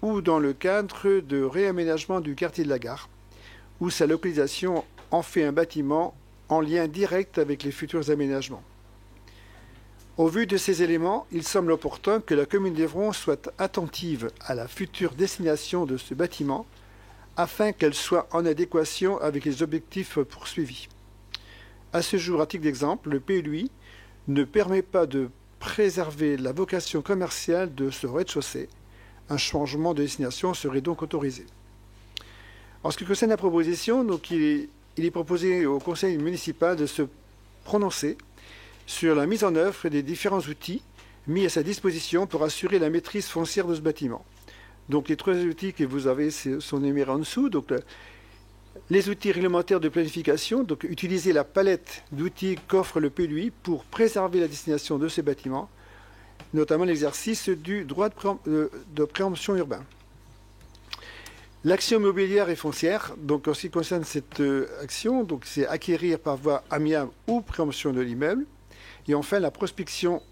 ou dans le cadre de réaménagement du quartier de la Gare, où sa localisation en fait un bâtiment en lien direct avec les futurs aménagements. Au vu de ces éléments, il semble opportun que la commune d'Évron soit attentive à la future destination de ce bâtiment afin qu'elle soit en adéquation avec les objectifs poursuivis. À ce jour, à titre d'exemple, le PLUI ne permet pas de préserver la vocation commerciale de ce rez-de-chaussée. Un changement de destination serait donc autorisé. En ce qui concerne la proposition, donc il est proposé au conseil municipal de se prononcer sur la mise en œuvre des différents outils mis à sa disposition pour assurer la maîtrise foncière de ce bâtiment. Donc les 3 outils que vous avez sont énumérés en dessous. Donc, les outils réglementaires de planification, donc utiliser la palette d'outils qu'offre le PLUI pour préserver la destination de ces bâtiments, notamment l'exercice du droit de préemption urbain. L'action immobilière et foncière, donc en ce qui concerne cette action, donc c'est acquérir par voie amiable ou préemption de l'immeuble. Et enfin, la prospection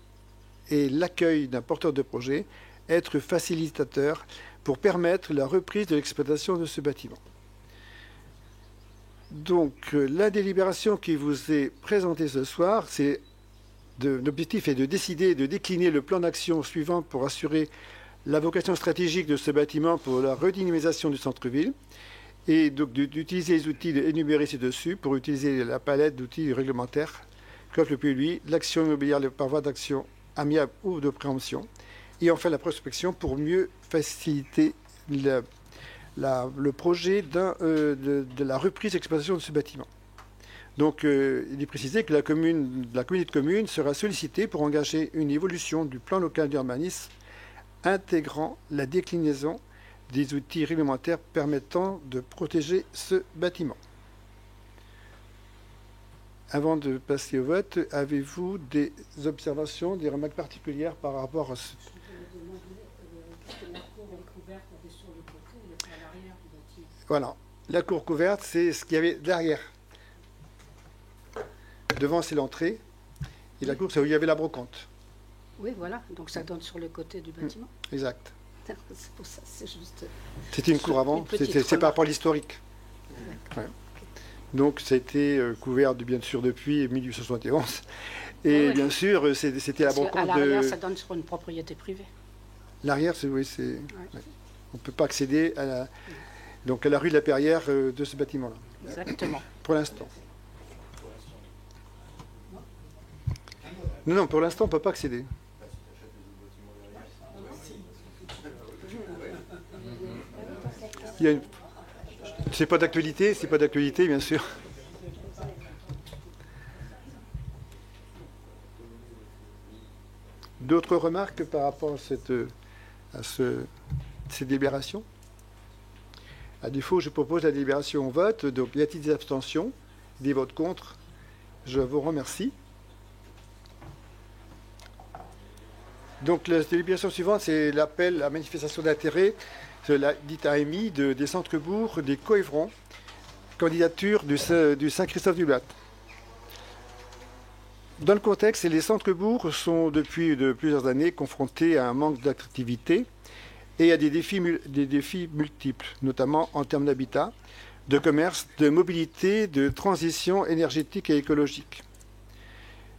et l'accueil d'un porteur de projet, être facilitateur pour permettre la reprise de l'exploitation de ce bâtiment. Donc, la délibération qui vous est présentée ce soir, l'objectif est de décider de décliner le plan d'action suivant pour assurer la vocation stratégique de ce bâtiment pour la redynamisation du centre-ville et donc d'utiliser les outils énumérés ci-dessus pour utiliser la palette d'outils réglementaires qu'offre le PLUI, l'action immobilière par voie d'action amiable ou de préemption, et enfin la prospection pour mieux faciliter le projet de la reprise d'exploitation de ce bâtiment. Donc, il est précisé que la communauté de communes sera sollicitée pour engager une évolution du plan local d'urbanisme intégrant la déclinaison des outils réglementaires permettant de protéger ce bâtiment. Avant de passer au vote, avez-vous des observations, des remarques particulières par rapport à ce... Voilà, la cour couverte, c'est ce qu'il y avait derrière. Devant, c'est l'entrée, et la cour, c'est où il y avait la brocante. Oui, voilà, donc ça donne sur le côté du bâtiment. Exact. C'est pour ça, c'est juste... C'était une cour avant, c'est par rapport à l'historique. Ouais. Donc, ça a été couvert, bien sûr, depuis 1871. Et bien sûr, c'était la brocante de... À l'arrière, ça donne sur une propriété privée. L'arrière, oui, c'est... Ouais. On ne peut pas accéder à la... Donc, à la rue de la Perrière de ce bâtiment-là. Exactement. Pour l'instant. Non, pour l'instant, on ne peut pas accéder. C'est pas d'actualité, bien sûr. D'autres remarques par rapport à ces délibérations? À défaut, je propose la délibération au vote. Donc, y a-t-il des abstentions, des votes contre? Je vous remercie. Donc, la délibération suivante, c'est l'appel à manifestation d'intérêt la dite AMI des centres-bourgs des Coëvrons, candidature du Saint-Christophe-du-Lac. Dans le contexte, les centres-bourgs sont depuis plusieurs années confrontés à un manque d'attractivité et à des défis multiples, notamment en termes d'habitat, de commerce, de mobilité, de transition énergétique et écologique.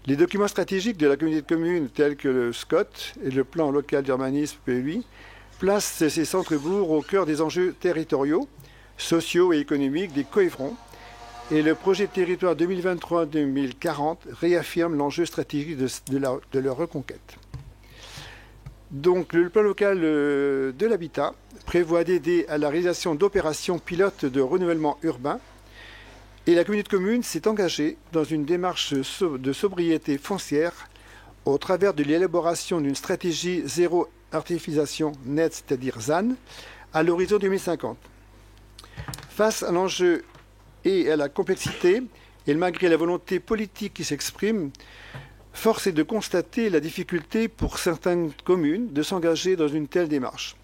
Les documents stratégiques de la communauté de communes tels que le SCOT et le plan local d'urbanisme PUI placent ces centres-bourgs au cœur des enjeux territoriaux, sociaux et économiques des Coëvrons, et le projet de territoire 2023-2040 réaffirme l'enjeu stratégique de leur reconquête. Donc le plan local de l'habitat prévoit d'aider à la réalisation d'opérations pilotes de renouvellement urbain et la communauté de communes s'est engagée dans une démarche de sobriété foncière au travers de l'élaboration d'une stratégie zéro artificialisation nette, c'est-à-dire ZAN, à l'horizon 2050. Face à l'enjeu et à la complexité, et malgré la volonté politique qui s'exprime, force est de constater la difficulté pour certaines communes de s'engager dans une telle démarche.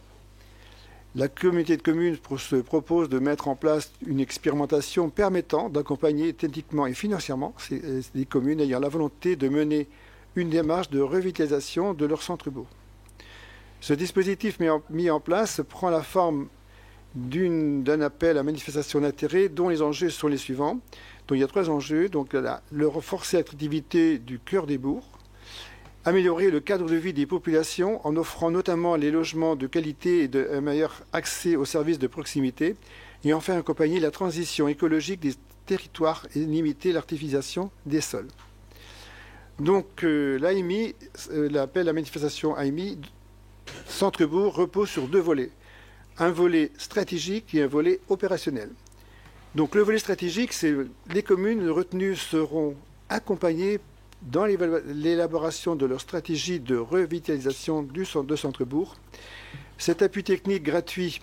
La communauté de communes se propose de mettre en place une expérimentation permettant d'accompagner techniquement et financièrement les communes ayant la volonté de mener une démarche de revitalisation de leur centre-bourg. Ce dispositif mis en place prend la forme d'un appel à manifestation d'intérêt dont les enjeux sont les suivants. Donc, il y a 3 enjeux. Donc, le renforcer l'attractivité du cœur des bourgs, améliorer le cadre de vie des populations en offrant notamment les logements de qualité et un meilleur accès aux services de proximité, et enfin accompagner la transition écologique des territoires et limiter l'artificialisation des sols. Donc l'AMI, l'appel à manifestation AMI, Centre-bourg repose sur 2 volets. Un volet stratégique et un volet opérationnel. Donc le volet stratégique, c'est les communes retenues seront accompagnées dans l'élaboration de leur stratégie de revitalisation de centre-bourg. Cet appui technique gratuit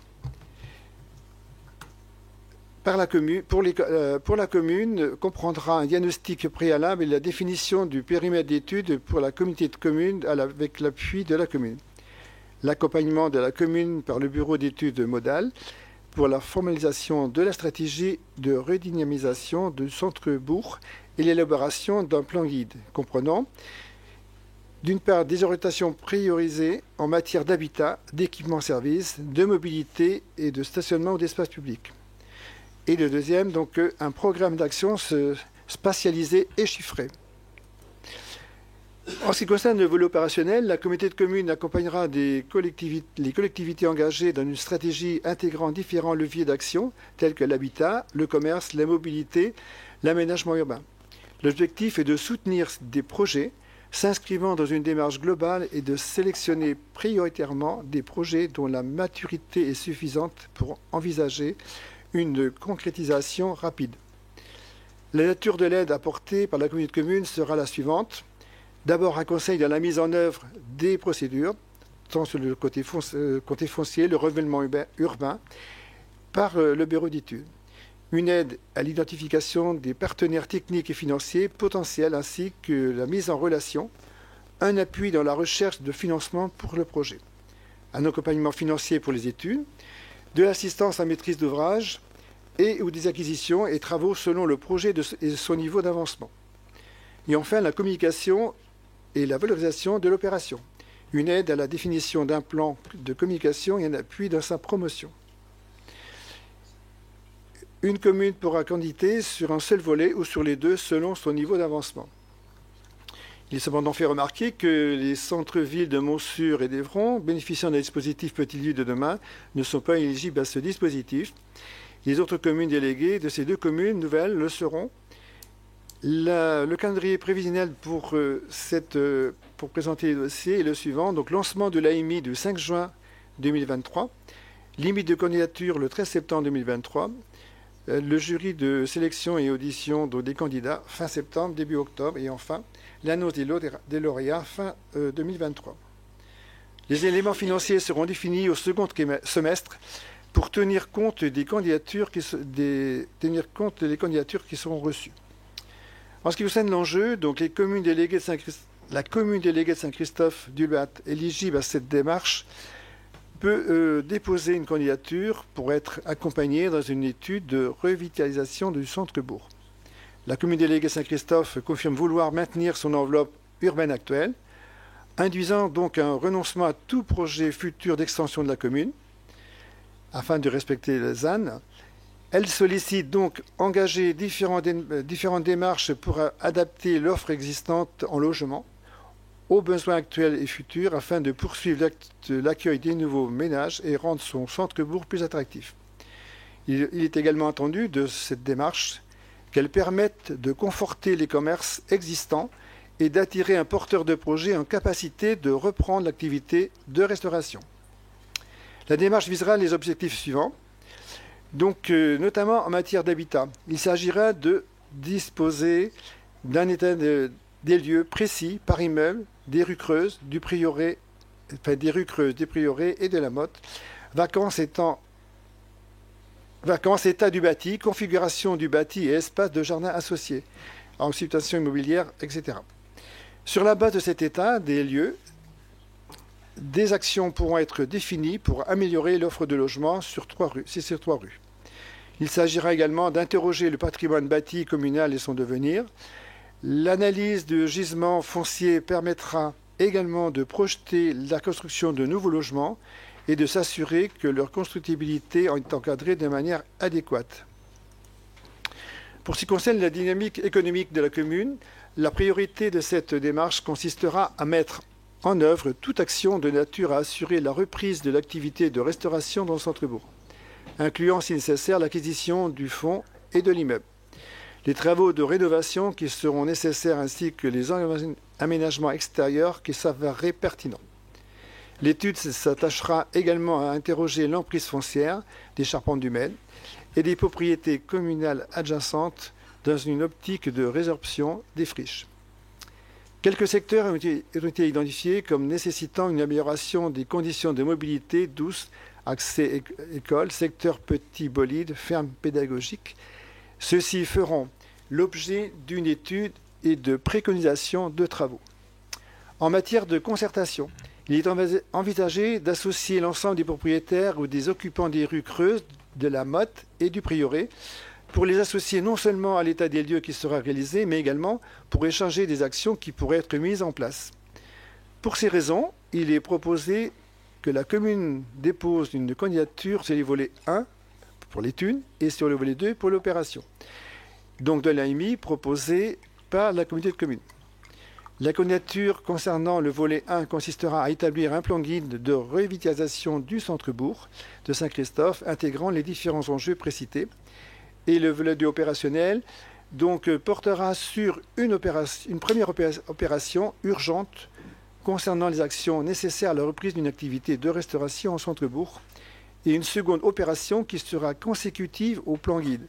par la commune, pour la commune comprendra un diagnostic préalable et la définition du périmètre d'études pour la communauté de communes avec l'appui de la commune. L'accompagnement de la commune par le bureau d'études modales pour la formalisation de la stratégie de redynamisation du centre-bourg et l'élaboration d'un plan guide comprenant d'une part des orientations priorisées en matière d'habitat, d'équipement-service, de mobilité et de stationnement ou d'espace public. Et le deuxième, donc, un programme d'action spatialisé et chiffré. En ce qui concerne le volet opérationnel, la communauté de communes accompagnera les collectivités engagées dans une stratégie intégrant différents leviers d'action tels que l'habitat, le commerce, la mobilité, l'aménagement urbain. L'objectif est de soutenir des projets s'inscrivant dans une démarche globale et de sélectionner prioritairement des projets dont la maturité est suffisante pour envisager une concrétisation rapide. La nature de l'aide apportée par la communauté de communes sera la suivante. D'abord, un conseil dans la mise en œuvre des procédures, tant sur le côté foncier, le renouvellement urbain, par le bureau d'études. Une aide à l'identification des partenaires techniques et financiers potentiels ainsi que la mise en relation, un appui dans la recherche de financement pour le projet, un accompagnement financier pour les études, de l'assistance à maîtrise d'ouvrage et ou des acquisitions et travaux selon le projet et son niveau d'avancement. Et enfin, la communication et la valorisation de l'opération, une aide à la définition d'un plan de communication et un appui dans sa promotion. Une commune pourra candidater sur un seul volet ou sur les 2 selon son niveau d'avancement. Il est cependant fait remarquer que les centres-villes de Montsûrs et d'Évron, bénéficiant d'un dispositif Petit Lieu de demain, ne sont pas éligibles à ce dispositif. Les autres communes déléguées de ces 2 communes nouvelles le seront. Le calendrier prévisionnel pour présenter les dossiers est le suivant. Donc, lancement de l'AMI du 5 juin 2023, limite de candidature le 13 septembre 2023, le jury de sélection et audition des candidats fin septembre, début octobre, et enfin l'annonce des lauréats fin 2023. Les éléments financiers seront définis au second semestre pour tenir compte des candidatures qui seront reçues. En ce qui concerne l'enjeu, donc la commune déléguée de Saint-Christophe-du-Lac éligible à cette démarche peut déposer une candidature pour être accompagnée dans une étude de revitalisation du centre-bourg. La commune déléguée Saint-Christophe confirme vouloir maintenir son enveloppe urbaine actuelle, induisant donc un renoncement à tout projet futur d'extension de la commune, afin de respecter le ZAN. Elle sollicite donc engager différentes démarches pour adapter l'offre existante en logement aux besoins actuels et futurs afin de poursuivre l'accueil des nouveaux ménages et rendre son centre-bourg plus attractif. Il est également attendu de cette démarche qu'elle permette de conforter les commerces existants et d'attirer un porteur de projet en capacité de reprendre l'activité de restauration. La démarche visera les objectifs suivants. Donc, notamment en matière d'habitat, il s'agira de disposer d'un état des lieux précis par immeuble des rues creuses, des prieurés et de la Motte, vacances, état du bâti, configuration du bâti et espace de jardin associés, en situation immobilière, etc. Sur la base de cet état des lieux, des actions pourront être définies pour améliorer l'offre de logement sur 3 rues. C'est sur 3 rues. Il s'agira également d'interroger le patrimoine bâti communal et son devenir. L'analyse de gisements fonciers permettra également de projeter la construction de nouveaux logements et de s'assurer que leur constructibilité est encadrée de manière adéquate. Pour ce qui concerne la dynamique économique de la commune, la priorité de cette démarche consistera à mettre en œuvre toute action de nature à assurer la reprise de l'activité de restauration dans le centre-bourg, incluant si nécessaire l'acquisition du fonds et de l'immeuble. Les travaux de rénovation qui seront nécessaires ainsi que les aménagements extérieurs qui s'avéreraient pertinents. L'étude s'attachera également à interroger l'emprise foncière des charpentes du Maine et des propriétés communales adjacentes dans une optique de résorption des friches. Quelques secteurs ont été identifiés comme nécessitant une amélioration des conditions de mobilité douce, accès école, secteur petit bolide, ferme pédagogique. Ceux-ci feront l'objet d'une étude et de préconisation de travaux. En matière de concertation, il est envisagé d'associer l'ensemble des propriétaires ou des occupants des rues creuses de la Motte et du Prieuré pour les associer non seulement à l'état des lieux qui sera réalisé, mais également pour échanger des actions qui pourraient être mises en place. Pour ces raisons, il est proposé que la commune dépose une candidature sur les volets 1 pour l'étude et sur le volet 2 pour l'opération. Donc de l'AMI proposé par la communauté de communes. La candidature concernant le volet 1 consistera à établir un plan guide de revitalisation du centre-bourg de Saint-Christophe intégrant les différents enjeux précités. Et le volet 2 opérationnel donc, portera sur une première opération urgente concernant les actions nécessaires à la reprise d'une activité de restauration en centre-bourg et une seconde opération qui sera consécutive au plan guide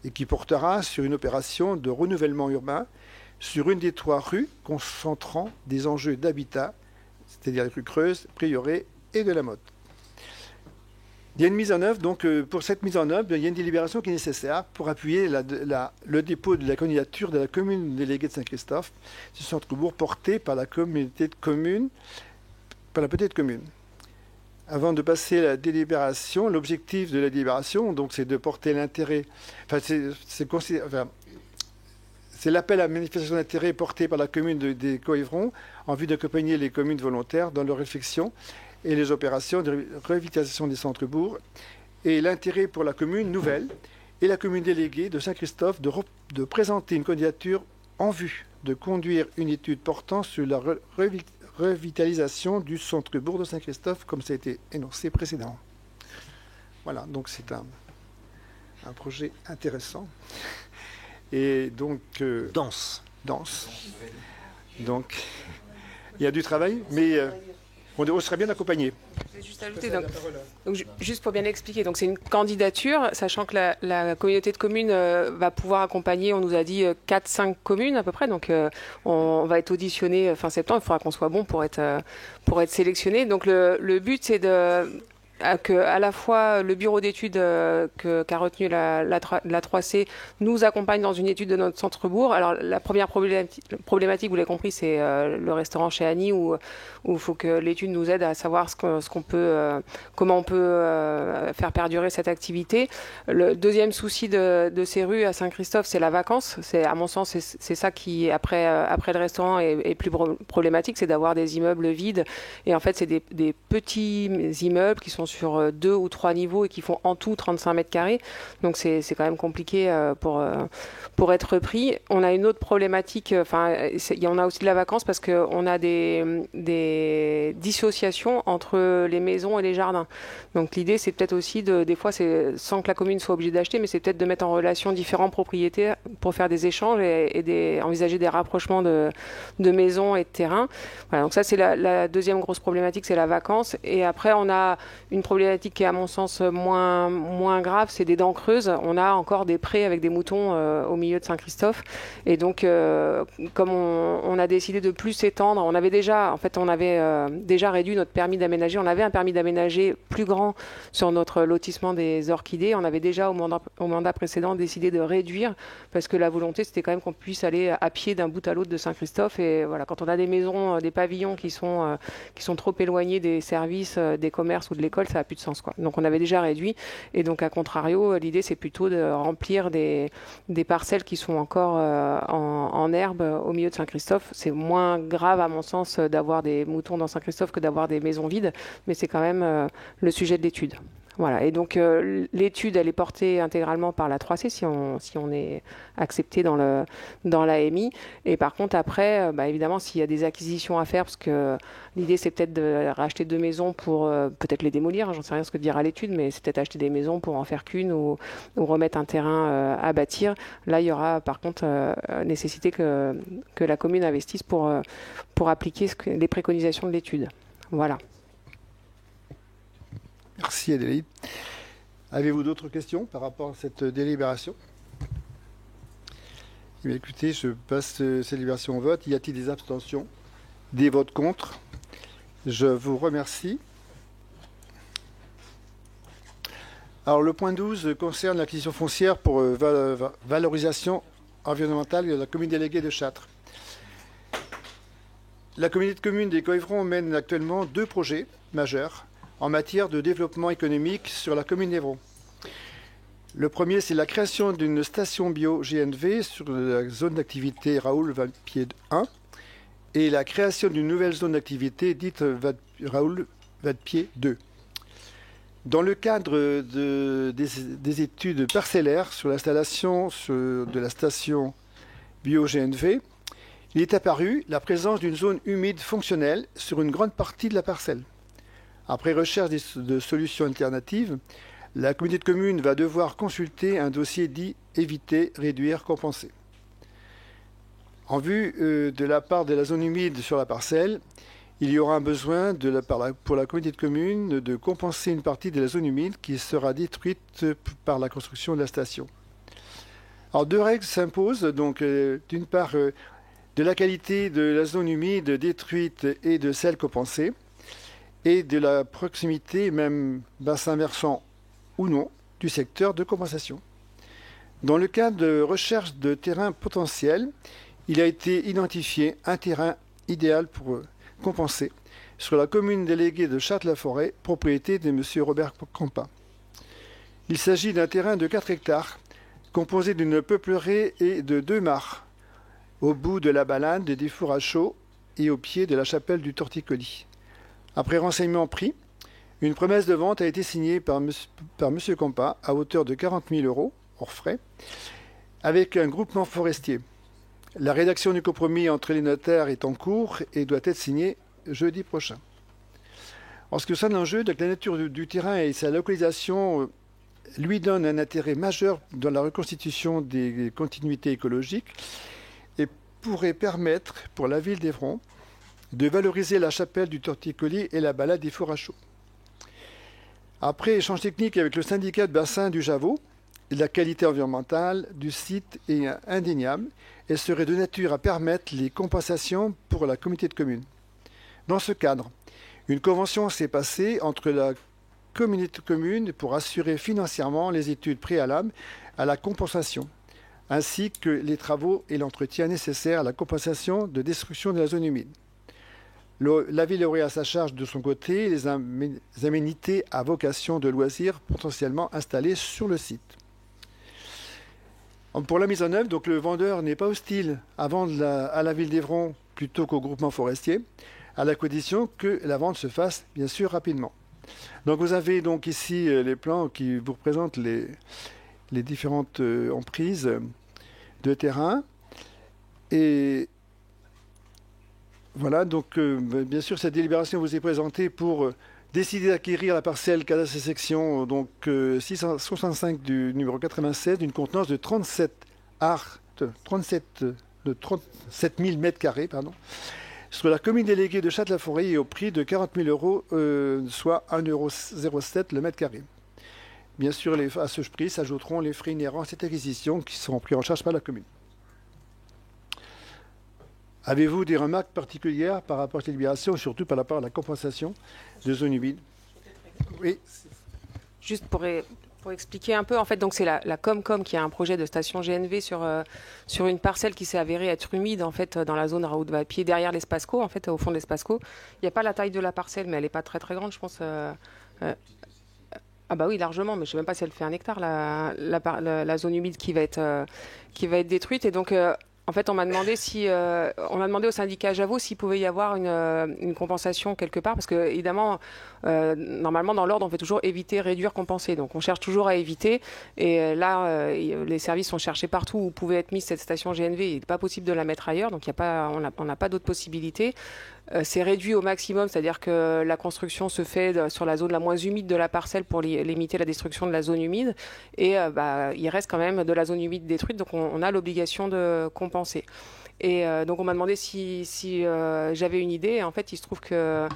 et qui portera sur une opération de renouvellement urbain sur une des 3 rues concentrant des enjeux d'habitat, c'est-à-dire les rues Creuses, Prieuré et de la Motte. Il y a une mise en œuvre, donc pour cette mise en œuvre, il y a une délibération qui est nécessaire pour appuyer le dépôt de la candidature de la commune déléguée de Saint-Christophe, ce centre-bourg porté par la communauté de communes, par la petite commune. Avant de passer à la délibération, l'objectif de la délibération, donc, c'est de porter l'intérêt, c'est l'appel à manifestation d'intérêt porté par la commune des Coëvrons en vue d'accompagner les communes volontaires dans leur réflexion et les opérations de revitalisation des centres-bourgs, et l'intérêt pour la commune nouvelle et la commune déléguée de Saint-Christophe de présenter une candidature en vue de conduire une étude portant sur la revitalisation du centre-bourg de Saint-Christophe, comme ça a été énoncé précédemment. Voilà, donc c'est un projet intéressant. Et donc... Dense. Donc, il y a du travail, mais... on serait bien accompagné. Je vais juste ajouter, donc, juste pour bien expliquer, donc c'est une candidature, sachant que la communauté de communes va pouvoir accompagner, on nous a dit 4-5 communes à peu près, donc on va être auditionné fin septembre, il faudra qu'on soit bon pour être sélectionné. Donc le but c'est que à la fois le bureau d'études qu'a retenu la 3C nous accompagne dans une étude de notre centre-bourg. Alors la première problématique, vous l'avez compris, c'est le restaurant chez Annie où il faut que l'étude nous aide à savoir comment on peut faire perdurer cette activité. Le deuxième souci de ces rues à Saint-Christophe, c'est la vacance. C'est, à mon sens, c'est ça qui, après le restaurant, est plus problématique, c'est d'avoir des immeubles vides. Et en fait, c'est des petits immeubles qui sont sur 2 ou 3 niveaux et qui font en tout 35 mètres carrés. Donc c'est quand même compliqué pour être pris. On a une autre problématique, on a aussi de la vacance parce qu'on a des dissociations entre les maisons et les jardins. Donc l'idée, c'est peut-être aussi des fois, c'est sans que la commune soit obligée d'acheter, mais c'est peut-être de mettre en relation différents propriétaires pour faire des échanges et envisager des rapprochements de maisons et de terrains. Voilà, donc ça, c'est la deuxième grosse problématique, c'est la vacance. Et après, on a une problématique qui est à mon sens moins grave, c'est des dents creuses. On a encore des prés avec des moutons au milieu de Saint-Christophe. Et donc, comme on a décidé de plus s'étendre, on avait déjà réduit notre permis d'aménager. On avait un permis d'aménager plus grand sur notre lotissement des Orchidées. On avait déjà, au mandat précédent, décidé de réduire parce que la volonté, c'était quand même qu'on puisse aller à pied d'un bout à l'autre de Saint-Christophe. Et voilà, quand on a des maisons, des pavillons qui sont trop éloignés des services, des commerces ou de l'école, ça n'a plus de sens, quoi. Donc on avait déjà réduit. Et donc, à contrario, l'idée, c'est plutôt de remplir des parcelles qui sont encore en herbe au milieu de Saint-Christophe. C'est moins grave, à mon sens, d'avoir des moutons dans Saint-Christophe que d'avoir des maisons vides, mais c'est quand même le sujet de l'étude. Voilà, et donc l'étude, elle est portée intégralement par la 3C si on est accepté dans l'AMI. Et par contre, après, évidemment, s'il y a des acquisitions à faire, parce que l'idée, c'est peut-être de racheter 2 maisons pour peut-être les démolir, hein, j'en sais rien ce que dira l'étude, mais c'est peut-être acheter des maisons pour en faire qu'une ou remettre un terrain à bâtir. Là, il y aura par contre nécessité que la commune investisse pour appliquer les préconisations de l'étude. Voilà. Merci Adélie. Avez-vous d'autres questions par rapport à cette délibération? Eh bien, écoutez, je passe cette délibération au vote. Y a-t-il des abstentions? Des votes contre? Je vous remercie. Alors le point 12 concerne l'acquisition foncière pour valorisation environnementale de la commune déléguée de Châtres. La communauté de communes des Coëvrons mène actuellement 2 projets majeurs en matière de développement économique sur la commune d'Évron. Le premier, c'est la création d'une station bio-GNV sur la zone d'activité Raoul-Vadpied 1 et la création d'une nouvelle zone d'activité dite Raoul-Vadpied 2. Dans le cadre des études parcellaires sur l'installation de la station bio-GNV, il est apparu la présence d'une zone humide fonctionnelle sur une grande partie de la parcelle. Après recherche de solutions alternatives, la communauté de communes va devoir consulter un dossier dit « éviter, réduire, compenser ». En vue de la part de la zone humide sur la parcelle, il y aura un besoin pour la communauté de communes de compenser une partie de la zone humide qui sera détruite par la construction de la station. Alors 2 règles s'imposent, donc d'une part de la qualité de la zone humide détruite et de celle compensée, et de la proximité, même bassin versant ou non, du secteur de compensation. Dans le cadre de recherche de terrain potentiel, il a été identifié un terrain idéal pour compenser sur la commune déléguée de Châtres-la-Forêt, propriété de M. Robert Campa. Il s'agit d'un terrain de 4 hectares, composé d'une peuplerée et de 2 mares, au bout de la balade des fours à chaud et au pied de la chapelle du Torticolis. Après renseignement pris, une promesse de vente a été signée par M. Campa à hauteur de 40 000 € hors frais, avec un groupement forestier. La rédaction du compromis entre les notaires est en cours et doit être signée jeudi prochain. En ce qui concerne l'enjeu, la nature du terrain et sa localisation lui donnent un intérêt majeur dans la reconstitution des continuités écologiques et pourrait permettre pour la ville d'Évron de valoriser la chapelle du Torticolis et la balade des fours à chaud. Après échange technique avec le syndicat de bassin du Javot, la qualité environnementale du site est indéniable et serait de nature à permettre les compensations pour la communauté de communes. Dans ce cadre, une convention s'est passée entre la communauté de communes pour assurer financièrement les études préalables à la compensation, ainsi que les travaux et l'entretien nécessaires à la compensation de destruction de la zone humide. La ville aurait à sa charge de son côté les aménités à vocation de loisirs potentiellement installées sur le site. Pour la mise en œuvre, donc, le vendeur n'est pas hostile à vendre à la ville d'Évron plutôt qu'au groupement forestier, à la condition que la vente se fasse bien sûr rapidement. Donc vous avez donc ici les plans qui vous représentent les différentes emprises de terrain. Et voilà, donc bien sûr cette délibération vous est présentée pour décider d'acquérir la parcelle cadastre et section donc 665 du numéro 96 d'une contenance de 37 000 mètres carrés, sur la commune déléguée de Châtes-la-Forêt et au prix de 40 000 euros, soit 1,07 € le mètre carré. Bien sûr, à ce prix s'ajouteront les frais inhérents à cette acquisition qui seront pris en charge par la commune. Avez-vous des remarques particulières par rapport à cette délibération, surtout par rapport à la compensation de zones humides? Oui. Juste pour expliquer un peu, en fait, donc c'est la Comcom qui a un projet de station GNV sur une parcelle qui s'est avérée être humide, en fait, dans la zone Raoult Vapier, derrière l'Espace Co, en fait, au fond de l'Espace Co. Il n'y a pas la taille de la parcelle, mais elle n'est pas très très grande, je pense. Ah bah oui, largement, mais je ne sais même pas si elle fait 1 hectare, la zone humide qui va être détruite. Et donc, en fait, on m'a demandé au syndicat Javot s'il pouvait y avoir une compensation quelque part, parce que évidemment, normalement dans l'ordre, on fait toujours éviter, réduire, compenser. Donc, on cherche toujours à éviter. Et là, les services ont cherché partout où pouvait être mise cette station GNV. Il n'est pas possible de la mettre ailleurs, donc on n'a pas d'autres possibilités. C'est réduit au maximum, c'est-à-dire que la construction se fait sur la zone la moins humide de la parcelle pour limiter la destruction de la zone humide. Et il reste quand même de la zone humide détruite, donc on a l'obligation de compenser. Et donc on m'a demandé si j'avais une idée. Et en fait, il se trouve que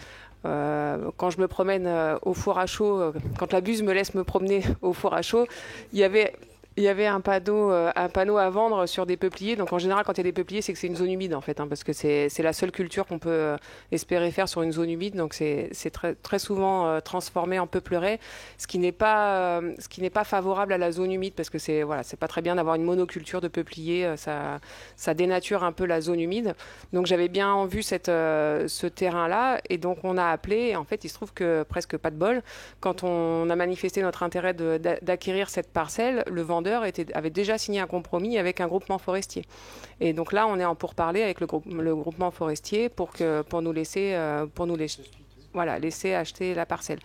quand je me promène au four à chaud, quand la buse me laisse me promener au four à chaud, il y avait un panneau à vendre sur des peupliers. Donc en général, quand il y a des peupliers, c'est que c'est une zone humide en fait, parce que c'est la seule culture qu'on peut espérer faire sur une zone humide. Donc c'est très, très souvent transformé en peuplerais, ce qui n'est pas favorable à la zone humide, parce que c'est pas très bien d'avoir une monoculture de peupliers. Ça dénature un peu la zone humide. Donc j'avais bien vu ce terrain-là, et donc on a appelé. Et en fait, il se trouve que presque pas de bol, quand on a manifesté notre intérêt d'acquérir cette parcelle, le vendeur avait déjà signé un compromis avec un groupement forestier. Et donc là, on est en pourparlers avec le groupement forestier pour nous laisser acheter la parcelle.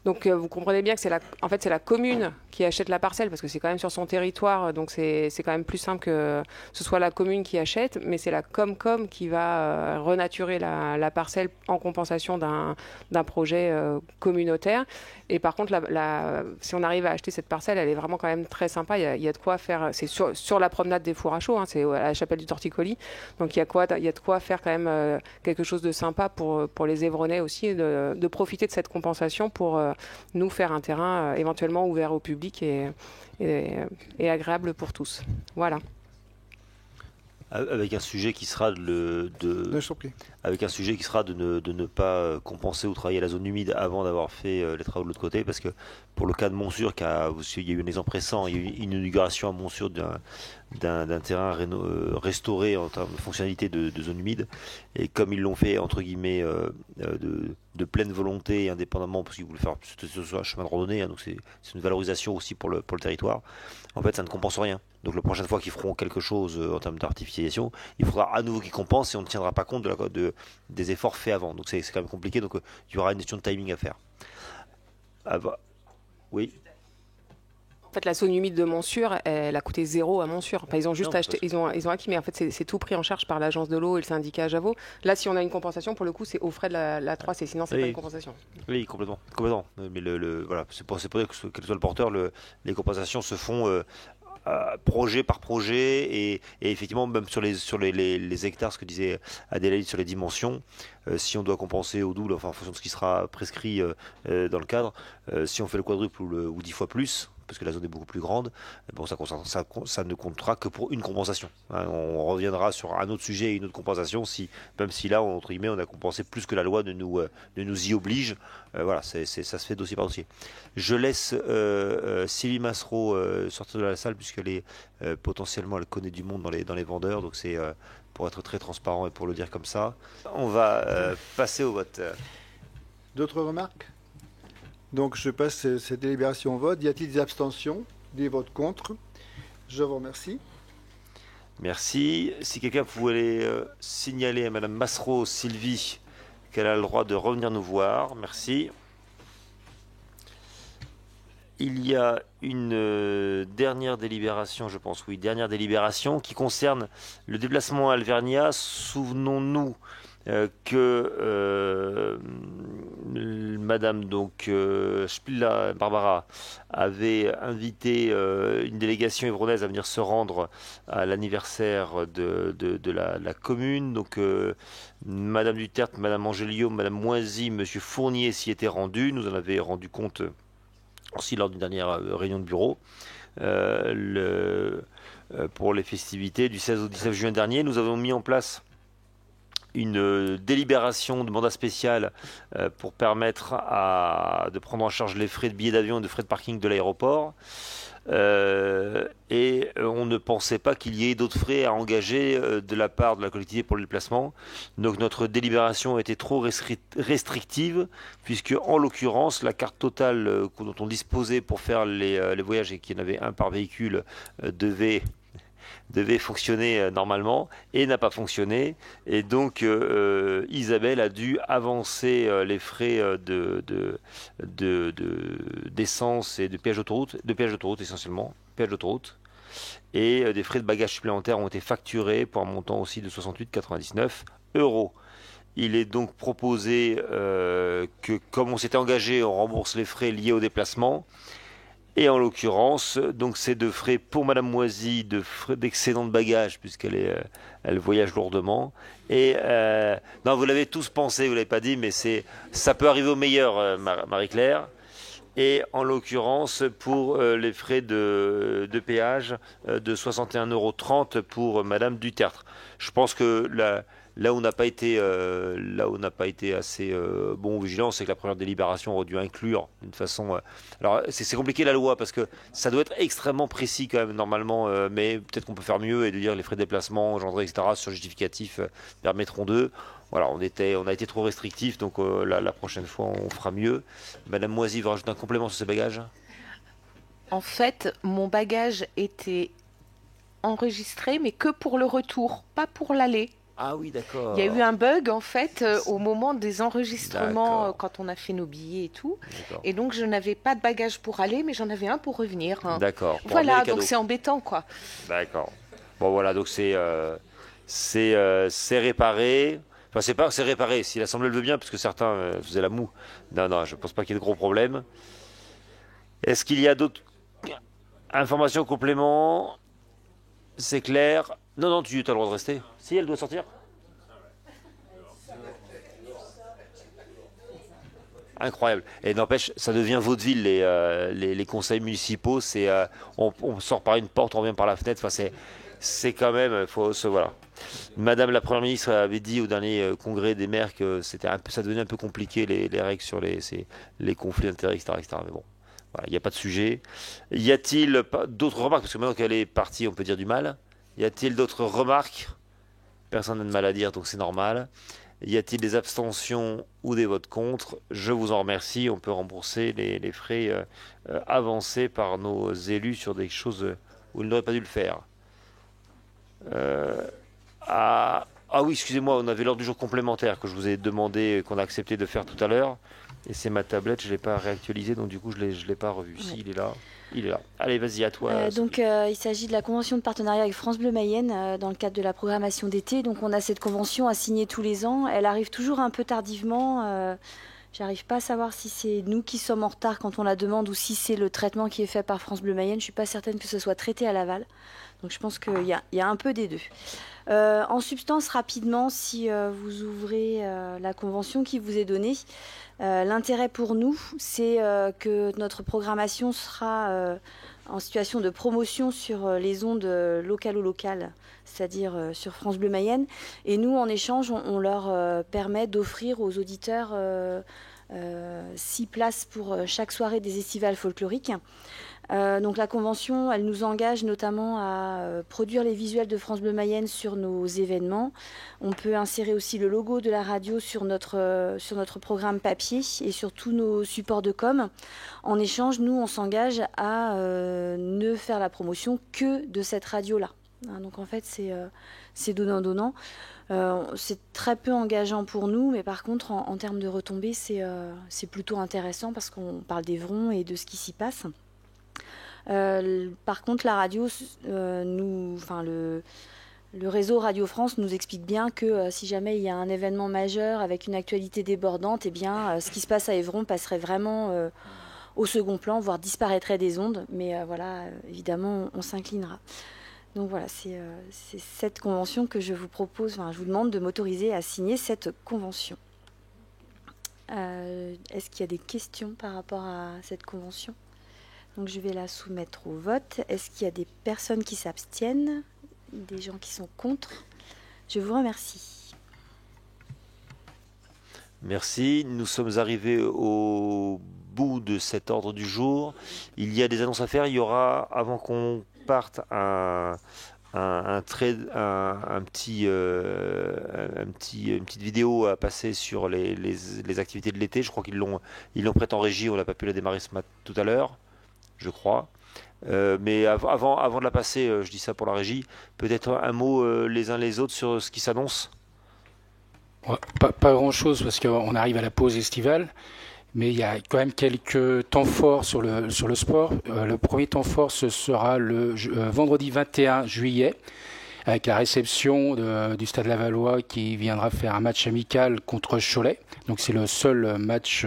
Donc vous comprenez bien que c'est la commune qui achète la parcelle, parce que c'est quand même sur son territoire, donc c'est quand même plus simple que ce soit la commune qui achète, mais c'est la Comcom qui va renaturer la parcelle en compensation d'un projet communautaire. Et par contre, si on arrive à acheter cette parcelle, elle est vraiment quand même très sympa. Il y a de quoi faire. C'est sur la promenade des Fours à Chaud, c'est à la chapelle du Torticolis. Donc il y a de quoi faire quand même quelque chose de sympa pour les Évronnais aussi, de profiter de cette compensation pour nous faire un terrain éventuellement ouvert au public et agréable pour tous. Voilà. Avec un sujet qui sera de ne pas compenser ou travailler la zone humide avant d'avoir fait les travaux de l'autre côté, parce que pour le cas de Montsûrs, il y a eu un exemple récent, il y a eu une inauguration à Montsûrs d'un terrain restauré en termes de fonctionnalité de zone humide, et comme ils l'ont fait entre guillemets de pleine volonté et indépendamment, parce qu'ils voulaient faire un chemin de randonnée, donc c'est une valorisation aussi pour le territoire. En fait, ça ne compense rien. Donc la prochaine fois qu'ils feront quelque chose en termes d'artificialisation, il faudra à nouveau qu'ils compensent, et on ne tiendra pas compte des efforts faits avant. Donc c'est quand même compliqué, donc il y aura une question de timing à faire. Oui. En fait, la zone humide de Montsûrs, elle a coûté 0 à Montsûrs. Enfin, ils ont juste acheté, ils ont acquis, mais en fait, c'est tout pris en charge par l'agence de l'eau et le syndicat Javot. Là, si on a une compensation, pour le coup, c'est aux frais de la 3C, sinon c'est pas une compensation. Oui, complètement. Mais voilà, c'est pour dire que quel soit le porteur, les compensations se font projet par projet, et effectivement, même sur les hectares, ce que disait Adélaïde sur les dimensions, si on doit compenser au double, enfin en fonction de ce qui sera prescrit dans le cadre, si on fait le quadruple ou 10 fois plus, parce que la zone est beaucoup plus grande, bon, ça ne comptera que pour une compensation. Hein. On reviendra sur un autre sujet et une autre compensation, même si là, entre guillemets, on a compensé plus que la loi ne nous y oblige. Voilà, ça se fait dossier par dossier. Je laisse Sylvie Massereau sortir de la salle, puisqu'elle est potentiellement, elle connaît du monde dans les vendeurs, donc c'est pour être très transparent et pour le dire comme ça. On va passer au vote. D'autres remarques? Donc je passe cette délibération au vote. Y a-t-il des abstentions? Des votes contre? Je vous remercie. Merci. Si quelqu'un pouvait signaler à Madame Massereau, Sylvie, qu'elle a le droit de revenir nous voir. Merci. Il y a une dernière délibération, je pense, oui, dernière délibération qui concerne le déplacement à Alvernia. Souvenons-nous que Madame Spilla Barbara avait invité une délégation évronaise à venir se rendre à l'anniversaire de la commune. Donc Madame Duterte, Madame Angeliot, Madame Moisy, Monsieur Fournier s'y étaient rendus. Nous en avions rendu compte aussi lors d'une dernière réunion de bureau. Pour les festivités du 16 au 19 juin dernier, nous avons mis en place une délibération de mandat spécial pour permettre de prendre en charge les frais de billets d'avion et de frais de parking de l'aéroport. Et on ne pensait pas qu'il y ait d'autres frais à engager de la part de la collectivité pour le déplacement. Donc notre délibération était trop restrictive, puisque en l'occurrence la carte totale dont on disposait pour faire les voyages, et qu'il y en avait un par véhicule, devait fonctionner normalement et n'a pas fonctionné, et donc Isabelle a dû avancer les frais d'essence et de péage d'autoroute essentiellement, péage d'autoroute, et des frais de bagages supplémentaires ont été facturés pour un montant aussi de 68,99 €. Il est donc proposé que, comme on s'était engagé, on rembourse les frais liés au déplacement. Et en l'occurrence, donc c'est de frais pour Madame Moisy, d'excédent de bagages, elle voyage lourdement. Et non, vous l'avez tous pensé, vous l'avez pas dit, mais ça peut arriver au meilleur, Marie-Claire. Et en l'occurrence, pour les frais de péage de 61,30 € pour Madame Duterte. Je pense que là où on n'a pas été assez vigilant, c'est que la première délibération aurait dû inclure d'une façon. Alors c'est compliqué la loi, parce que ça doit être extrêmement précis quand même normalement, mais peut-être qu'on peut faire mieux et de dire les frais de déplacement engendrés, etc. sur justificatif permettront d'eux. Voilà, on a été trop restrictif, donc la prochaine fois on fera mieux. Madame Moisy veut rajouter un complément sur ses bagages. En fait, mon bagage était enregistré, mais que pour le retour, pas pour l'aller. Ah oui, d'accord. Il y a eu un bug en fait au moment des enregistrements, quand on a fait nos billets et tout. Et donc je n'avais pas de bagage pour aller, mais j'en avais un pour revenir. D'accord. Voilà, donc c'est embêtant quoi. D'accord. Bon voilà, donc c'est réparé. Enfin c'est réparé, si l'Assemblée le veut bien, parce que certains faisaient la moue. Non, je ne pense pas qu'il y ait de gros problèmes. Est-ce qu'il y a d'autres informations, compléments? C'est clair. Non, tu as le droit de rester. Si, elle doit sortir. Incroyable. Et n'empêche, ça devient vaudeville, les conseils municipaux. On sort par une porte, on revient par la fenêtre. Enfin, c'est quand même, voilà. Madame la Première ministre avait dit au dernier congrès des maires que ça devenait un peu compliqué, les règles sur les conflits d'intérêts, etc., etc. Mais bon, voilà, il n'y a pas de sujet. Y a-t-il d'autres remarques? Parce que maintenant qu'elle est partie, on peut dire du mal. Y a-t-il d'autres remarques? Personne n'a de mal à dire, donc c'est normal. Y a-t-il des abstentions ou des votes contre? Je vous en remercie. On peut rembourser les frais avancés par nos élus sur des choses où ils n'auraient pas dû le faire. Oui, excusez-moi, on avait l'ordre du jour complémentaire que je vous ai demandé, qu'on a accepté de faire tout à l'heure. Et c'est ma tablette, je ne l'ai pas réactualisé, donc du coup, je l'ai pas revu. Oui. Si, il est là. Il est là. Allez, vas-y, à toi. Il s'agit de la convention de partenariat avec France Bleu Mayenne dans le cadre de la programmation d'été. Donc on a cette convention à signer tous les ans. Elle arrive toujours un peu tardivement. J'arrive pas à savoir si c'est nous qui sommes en retard quand on la demande ou si c'est le traitement qui est fait par France Bleu Mayenne. Je suis pas certaine que ce soit traité à Laval. Donc je pense qu'il y a un peu des deux. En substance, rapidement, si vous ouvrez la convention qui vous est donnée, l'intérêt pour nous, c'est que notre programmation sera en situation de promotion sur les ondes locales, c'est-à-dire sur France Bleu Mayenne. Et nous, en échange, on leur permet d'offrir aux auditeurs 6 places pour chaque soirée des estivales folkloriques. Donc la convention, elle nous engage notamment à produire les visuels de France Bleu Mayenne sur nos événements. On peut insérer aussi le logo de la radio sur notre programme papier et sur tous nos supports de com. En échange, nous, on s'engage à ne faire la promotion que de cette radio-là. Donc en fait, c'est donnant-donnant. C'est très peu engageant pour nous, mais par contre, en termes de retombées, c'est plutôt intéressant parce qu'on parle d'Évron et de ce qui s'y passe. Par contre, la radio, le réseau Radio France nous explique bien que si jamais il y a un événement majeur avec une actualité débordante, eh bien, ce qui se passe à Évron passerait vraiment au second plan, voire disparaîtrait des ondes. Mais voilà, évidemment, on s'inclinera. Donc voilà, c'est cette convention que je vous propose, je vous demande de m'autoriser à signer cette convention. Est-ce qu'il y a des questions par rapport à cette convention ? Donc je vais la soumettre au vote. Est-ce qu'il y a des personnes qui s'abstiennent? Des gens qui sont contre? Je vous remercie. Merci. Nous sommes arrivés au bout de cet ordre du jour. Il y a des annonces à faire. Il y aura, avant qu'on parte, une petite vidéo à passer sur les activités de l'été. Je crois qu'ils l'ont prête en régie. On n'a pas pu la démarrer tout à l'heure, je crois. Mais avant de la passer, je dis ça pour la régie, peut-être un mot les uns les autres sur ce qui s'annonce. Pas grand-chose parce qu'on arrive à la pause estivale, mais il y a quand même quelques temps forts sur le sport. Le premier temps fort, ce sera le vendredi 21 juillet, avec la réception du Stade Lavallois qui viendra faire un match amical contre Cholet. Donc c'est le seul match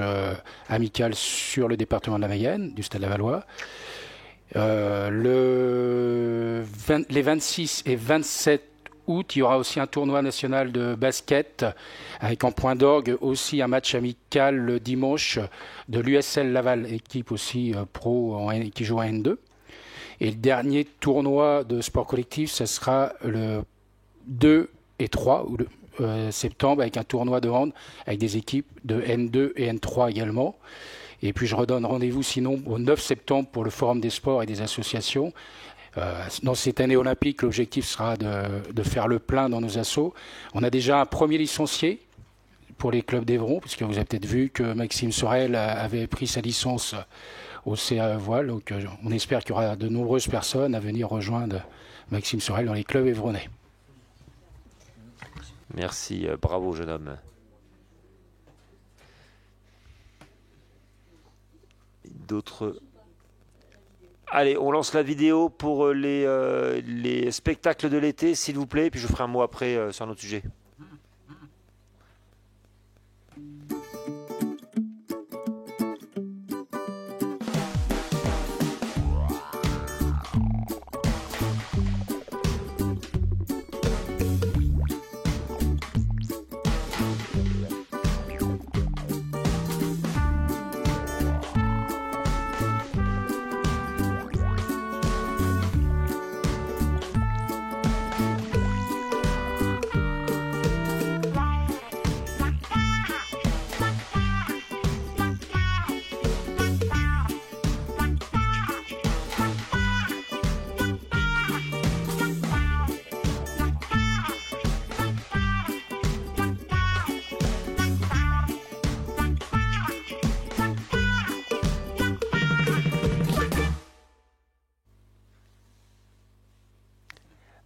amical sur le département de la Mayenne, du Stade Lavallois. Les 26 et 27 août, il y aura aussi un tournoi national de basket avec en point d'orgue aussi un match amical le dimanche de l'USL Laval, équipe aussi pro qui joue en N2. Et le dernier tournoi de sport collectif, ce sera le 2 et 3 septembre avec un tournoi de hand avec des équipes de N2 et N3 également. Et puis je redonne rendez-vous sinon au 9 septembre pour le Forum des sports et des associations. Dans cette année olympique, l'objectif sera de faire le plein dans nos assos. On a déjà un premier licencié pour les clubs d'Évron, puisque vous avez peut-être vu que Maxime Sorel avait pris sa licence au CA Voile. Donc on espère qu'il y aura de nombreuses personnes à venir rejoindre Maxime Sorel dans les clubs évronnais. Merci, bravo jeune homme. D'autres... Allez, on lance la vidéo pour les spectacles de l'été, s'il vous plaît, puis je ferai un mot après sur un autre sujet.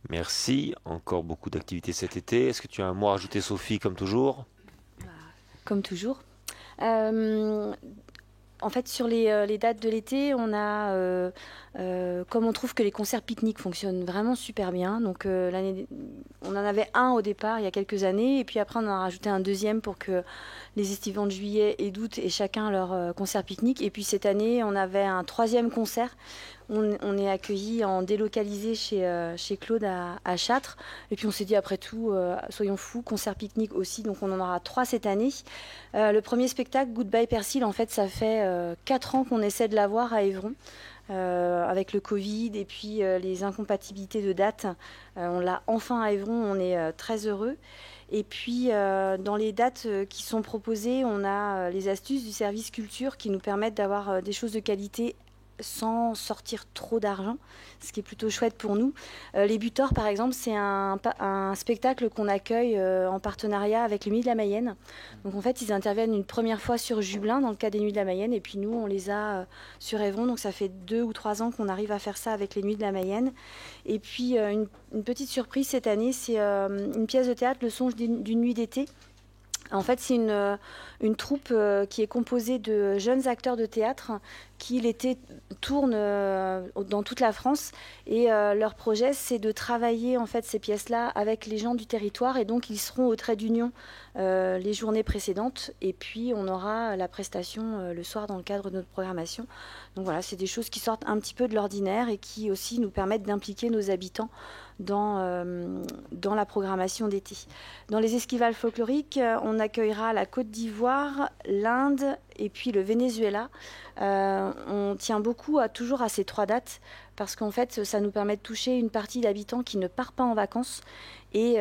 Merci, encore beaucoup d'activités cet été. Est-ce que tu as un mot à rajouter, Sophie, comme toujours? Comme toujours. En fait, sur les dates de l'été, on a, comme on trouve que les concerts pique-nique fonctionnent vraiment super bien, donc on en avait un au départ il y a quelques années, et puis après on en a rajouté un deuxième pour que les estivants de juillet et d'août aient chacun leur concert pique-nique. Et puis cette année, on avait un troisième concert. On est accueillis en délocalisé chez Claude à Châtres. Et puis on s'est dit, après tout, soyons fous, concert pique-nique aussi. Donc on en aura 3 cette année. Le premier spectacle, Goodbye Persil, en fait, ça fait 4 ans qu'on essaie de l'avoir à Évron. Avec le Covid et puis les incompatibilités de date. On l'a enfin à Évron, on est très heureux. Et puis, dans les dates qui sont proposées, on a les astuces du service culture qui nous permettent d'avoir des choses de qualité sans sortir trop d'argent, ce qui est plutôt chouette pour nous. Les Butors, par exemple, c'est un spectacle qu'on accueille en partenariat avec les Nuits de la Mayenne. Donc en fait, ils interviennent une première fois sur Jubelin dans le cadre des Nuits de la Mayenne, et puis nous, on les a sur Évron. Donc ça fait 2 ou 3 ans qu'on arrive à faire ça avec les Nuits de la Mayenne. Et puis une petite surprise cette année, c'est une pièce de théâtre, Le songe d'une nuit d'été. En fait, c'est une troupe qui est composée de jeunes acteurs de théâtre qui l'été tournent dans toute la France, et leur projet, c'est de travailler en fait ces pièces-là avec les gens du territoire, et donc ils seront au trait d'union les journées précédentes, et puis on aura la prestation le soir dans le cadre de notre programmation. Donc voilà, c'est des choses qui sortent un petit peu de l'ordinaire et qui aussi nous permettent d'impliquer nos habitants dans la programmation d'été. Dans les estivales folkloriques, on accueillera la Côte d'Ivoire, l'Inde et puis le Venezuela. On tient beaucoup toujours à ces 3 dates parce qu'en fait, ça nous permet de toucher une partie d'habitants qui ne partent pas en vacances et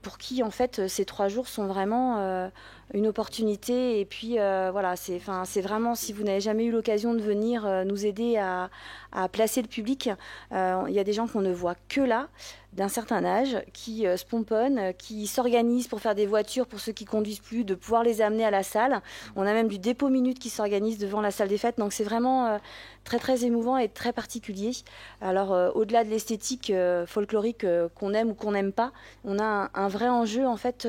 pour qui en fait ces 3 jours sont vraiment une opportunité. Et puis voilà, c'est vraiment, si vous n'avez jamais eu l'occasion de venir nous aider à placer le public, il y a des gens qu'on ne voit que là, d'un certain âge, qui se pomponnent, qui s'organisent pour faire des voitures pour ceux qui conduisent plus, de pouvoir les amener à la salle. On a même du dépôt minute qui s'organise devant la salle des fêtes, donc c'est vraiment très très émouvant et très particulier. Alors au-delà de l'esthétique folklorique qu'on aime ou qu'on n'aime pas, on a un vrai enjeu en fait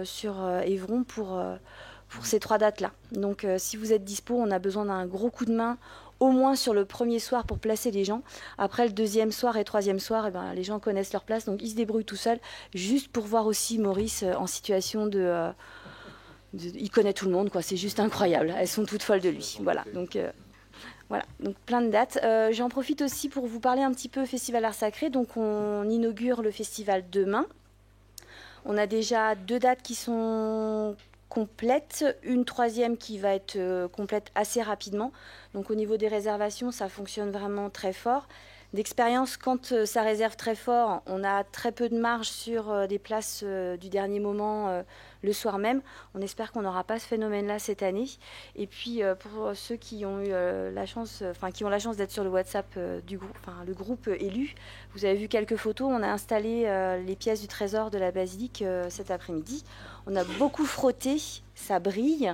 sur Évron pour ces 3 dates-là. Donc si vous êtes dispo, on a besoin d'un gros coup de main, au moins sur le premier soir pour placer les gens. Après le deuxième soir et troisième soir, les gens connaissent leur place, donc ils se débrouillent tout seuls, juste pour voir aussi Maurice en situation de il connaît tout le monde, quoi. C'est juste incroyable. Elles sont toutes folles de lui. Voilà, donc plein de dates. J'en profite aussi pour vous parler un petit peu Festival Art Sacré. Donc on inaugure le festival demain. On a déjà 2 dates qui sont complète, une 3e qui va être complète assez rapidement. Donc au niveau des réservations, ça fonctionne vraiment très fort. D'expérience, quand ça réserve très fort, on a très peu de marge sur des places du dernier moment le soir même. On espère qu'on n'aura pas ce phénomène-là cette année. Et puis pour ceux qui ont eu la chance d'être sur le WhatsApp du groupe, le groupe élu, vous avez vu quelques photos. On a installé les pièces du trésor de la basilique cet après-midi. On a beaucoup frotté, ça brille.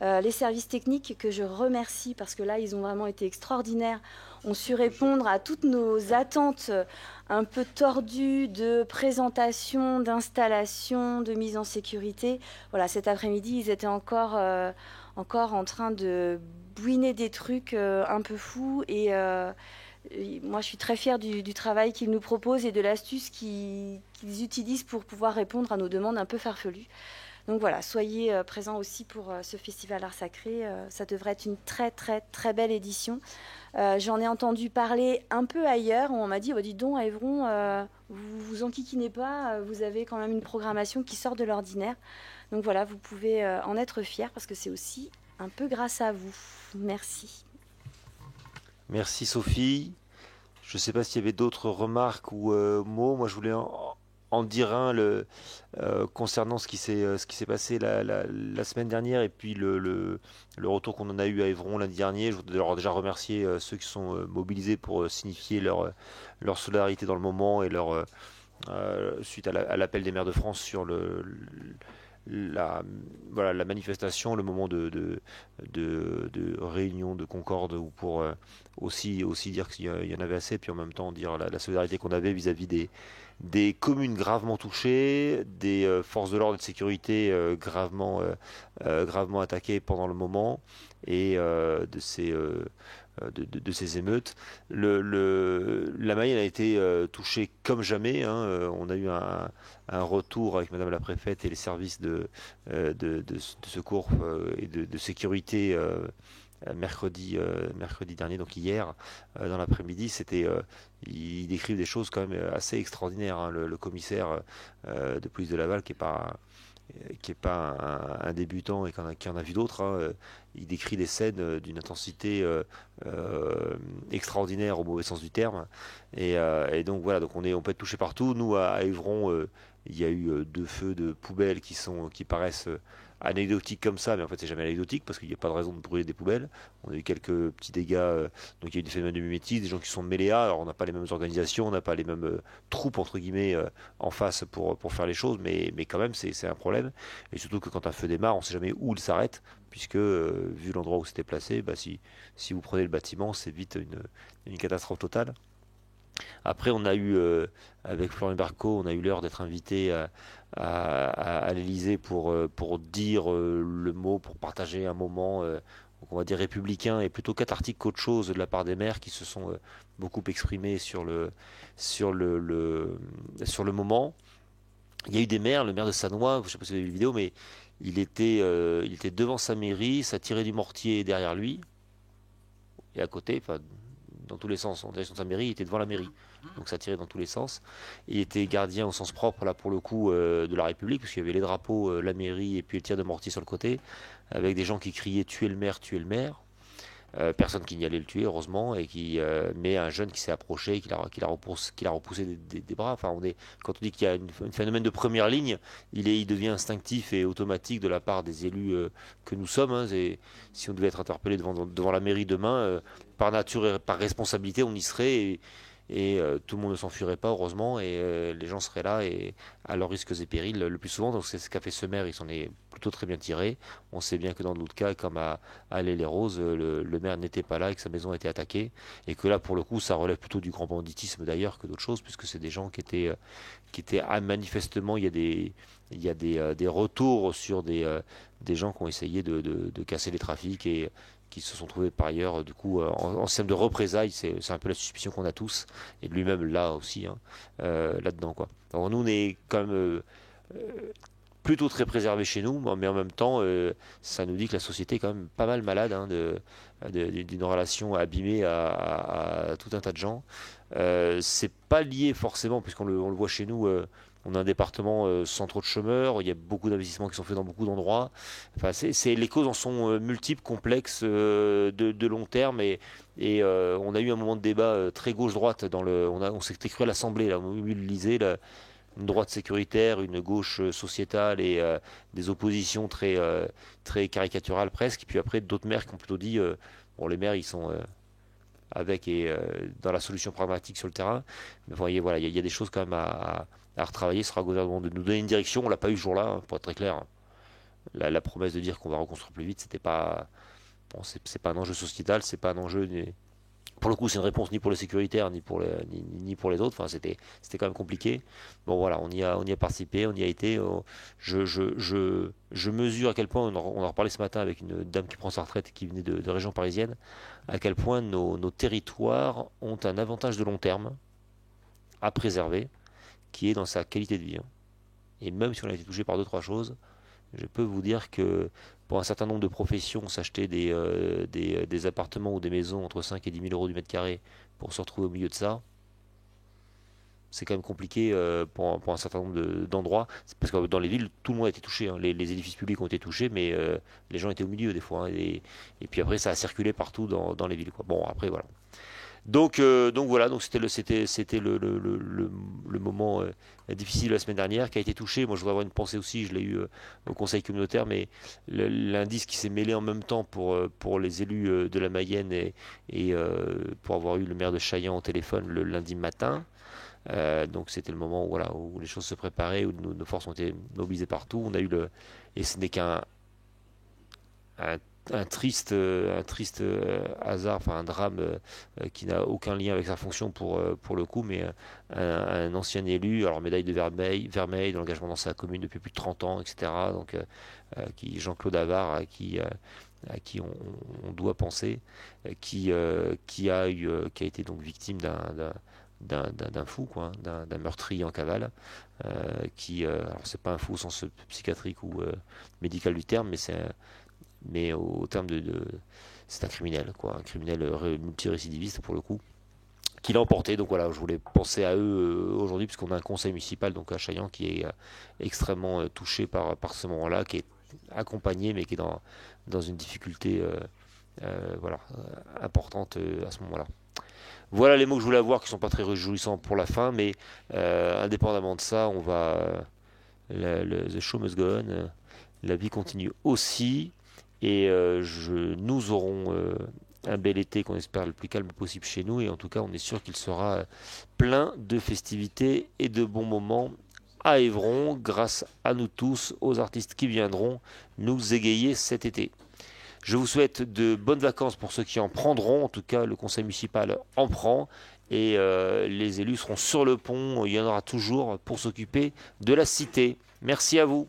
Les services techniques que je remercie parce que là, ils ont vraiment été extraordinaires, ont su répondre à toutes nos attentes un peu tordues de présentation, d'installation, de mise en sécurité. Voilà, cet après-midi, ils étaient encore en train de bouiner des trucs un peu fous et moi, je suis très fière du travail qu'ils nous proposent et de l'astuce qu'ils utilisent pour pouvoir répondre à nos demandes un peu farfelues. Donc voilà, soyez présents aussi pour ce Festival Art Sacré. Ça devrait être une très très très belle édition. J'en ai entendu parler un peu ailleurs. On m'a dit, dis donc, à Évron, vous vous enquiquinez pas, vous avez quand même une programmation qui sort de l'ordinaire. Donc voilà, vous pouvez en être fiers parce que c'est aussi un peu grâce à vous. Merci. Merci Sophie. Je ne sais pas s'il y avait d'autres remarques ou mots. Moi, je voulais en dire un concernant ce qui s'est passé la semaine dernière et puis le retour qu'on en a eu à Évron lundi dernier. Je voudrais déjà remercier ceux qui sont mobilisés pour signifier leur solidarité dans le moment et suite à l'appel des maires de France sur la manifestation, le moment de réunion, de concorde, ou pour aussi dire qu'il y en avait assez, puis en même temps dire la solidarité qu'on avait vis-à-vis des communes gravement touchées, des forces de l'ordre et de sécurité gravement attaquées pendant le moment, et de ces émeutes. La Mayenne a été touchée comme jamais, hein. On a eu un retour avec Madame la Préfète et les services de secours et de sécurité mercredi dernier, donc hier, dans l'après-midi. Ils décrivent des choses quand même assez extraordinaires, hein. Le commissaire de police de Laval, qui est pas un débutant et qui en a vu d'autres, hein, il décrit des scènes d'une intensité extraordinaire au mauvais sens du terme. Et donc voilà, donc on peut être touché partout. Nous, à Évron, il y a eu 2 feux de poubelles qui paraissent anecdotiques comme ça, mais en fait c'est jamais anecdotique parce qu'il n'y a pas de raison de brûler des poubelles. On a eu quelques petits dégâts, donc il y a eu des phénomènes de mimétisme, des gens qui sont mêlés à. Alors on n'a pas les mêmes organisations, on n'a pas les mêmes troupes entre guillemets en face pour faire les choses, mais quand même c'est un problème. Et surtout que quand un feu démarre, on ne sait jamais où il s'arrête, puisque vu l'endroit où c'était placé, si vous prenez le bâtiment, c'est vite une catastrophe totale. Après, on a eu, avec Florian Barco, on a eu l'heure d'être invité à l'Élysée pour dire le mot, pour partager un moment, on va dire républicain et plutôt cathartique qu'autre chose de la part des maires qui se sont beaucoup exprimés sur le moment. Il y a eu des maires, le maire de Sannois, je ne sais pas si vous avez vu la vidéo, mais il était devant sa mairie, ça tirait du mortier derrière lui, et à côté, enfin, dans tous les sens, en direction de sa mairie, il était devant la mairie. Donc ça tirait dans tous les sens. Il était gardien au sens propre, là, pour le coup, de la République, parce qu'il y avait les drapeaux, la mairie, et puis le tir de mortier sur le côté, avec des gens qui criaient « tuez le maire, tuez le maire ». Personne qui n'y allait le tuer, heureusement, mais un jeune qui s'est approché, qui l'a repoussé des bras. Enfin, quand on dit qu'il y a un phénomène de première ligne, il devient instinctif et automatique de la part des élus que nous sommes, hein. Si on devait être interpellé devant la mairie demain, par nature et par responsabilité, on y serait, et tout le monde ne s'enfuirait pas, heureusement, et les gens seraient là et à leurs risques et périls le plus souvent. Donc c'est ce qu'a fait ce maire, il s'en est plutôt très bien tiré. On sait bien que dans d'autres cas, comme à l'Île-et-Roses, le maire n'était pas là et que sa maison a été attaquée, et que là, pour le coup, ça relève plutôt du grand banditisme d'ailleurs que d'autres choses, puisque c'est des gens qui étaient manifestement, il y a des retours sur des gens qui ont essayé de casser les trafics et qui se sont trouvés par ailleurs du coup en système de représailles. C'est un peu la suspicion qu'on a tous, et de lui-même là aussi, hein, là-dedans, quoi. Alors nous, on est quand même plutôt très préservé chez nous, mais en même temps ça nous dit que la société est quand même pas mal malade, hein, d'une relation abîmée à tout un tas de gens. C'est pas lié forcément, puisqu'on le voit chez nous. On a un département sans trop de chômeurs, il y a beaucoup d'investissements qui sont faits dans beaucoup d'endroits. Enfin, les causes en sont multiples, complexes, de long terme, et on a eu un moment de débat très gauche-droite. On s'est cru à l'Assemblée, là, on mobilisé une droite sécuritaire, une gauche sociétale et des oppositions très, très caricaturales presque. Et puis après, d'autres maires qui ont plutôt dit bon, les maires, ils sont avec et dans la solution pragmatique sur le terrain. Mais vous voyez, voilà, il y a des choses quand même à retravailler. Ce sera au gouvernement de nous donner une direction. On l'a pas eu ce jour-là, hein, pour être très clair. La promesse de dire qu'on va reconstruire plus vite, c'était pas, bon, c'est pas un enjeu sociétal, c'est pas un enjeu. Pour le coup, c'est une réponse ni pour les sécuritaires ni pour les autres. Enfin, c'était quand même compliqué. Bon, voilà, on y a participé, on y a été. Je mesure à quel point, on en reparlé ce matin avec une dame qui prend sa retraite, qui venait de région parisienne, à quel point nos territoires ont un avantage de long terme à préserver, qui est dans sa qualité de vie, hein. Et même si on a été touché par 2-3 choses, je peux vous dire que pour un certain nombre de professions, s'acheter des appartements ou des maisons entre 5 et 10 000 euros du mètre carré pour se retrouver au milieu de ça, c'est quand même compliqué pour un certain nombre d'endroits. Parce que dans les villes, tout le monde a été touché, hein. Les édifices publics ont été touchés, mais les gens étaient au milieu des fois, hein. Et puis après, ça a circulé partout dans les villes, quoi. Bon, après, voilà. Donc voilà, donc c'était le moment difficile la semaine dernière qui a été touché. Moi, je voudrais avoir une pensée aussi, je l'ai eu au conseil communautaire, mais l'indice qui s'est mêlé en même temps pour les élus de la Mayenne et pour avoir eu le maire de Chaillan au téléphone le lundi matin. Donc c'était le moment où, voilà, où les choses se préparaient, où nos forces ont été mobilisées partout. On a eu et ce n'est qu'un un triste hasard, enfin un drame qui n'a aucun lien avec sa fonction pour le coup, mais un ancien élu, alors médaille de Vermeil dans l'engagement dans sa commune depuis plus de 30 ans, etc. Donc Jean-Claude Havard, à qui on doit penser, qui a été donc victime d'un fou, quoi, d'un meurtrier en cavale, alors c'est pas un fou au sens psychiatrique ou médical du terme, mais au terme c'est un criminel, quoi, un criminel multirécidiviste pour le coup, qui l'a emporté. Donc voilà, je voulais penser à eux aujourd'hui, puisqu'on a un conseil municipal donc à Chaillan qui est extrêmement touché par ce moment-là, qui est accompagné, mais qui est dans une difficulté importante à ce moment-là. Voilà les mots que je voulais avoir, qui ne sont pas très réjouissants pour la fin, mais indépendamment de ça, on va the show must go on, la vie continue aussi, et nous aurons un bel été qu'on espère le plus calme possible chez nous, et en tout cas on est sûr qu'il sera plein de festivités et de bons moments à Évron, grâce à nous tous, aux artistes qui viendront nous égayer cet été. Je vous souhaite de bonnes vacances pour ceux qui en prendront. En tout cas, le conseil municipal en prend. Et les élus seront sur le pont. Il y en aura toujours pour s'occuper de la cité. Merci à vous.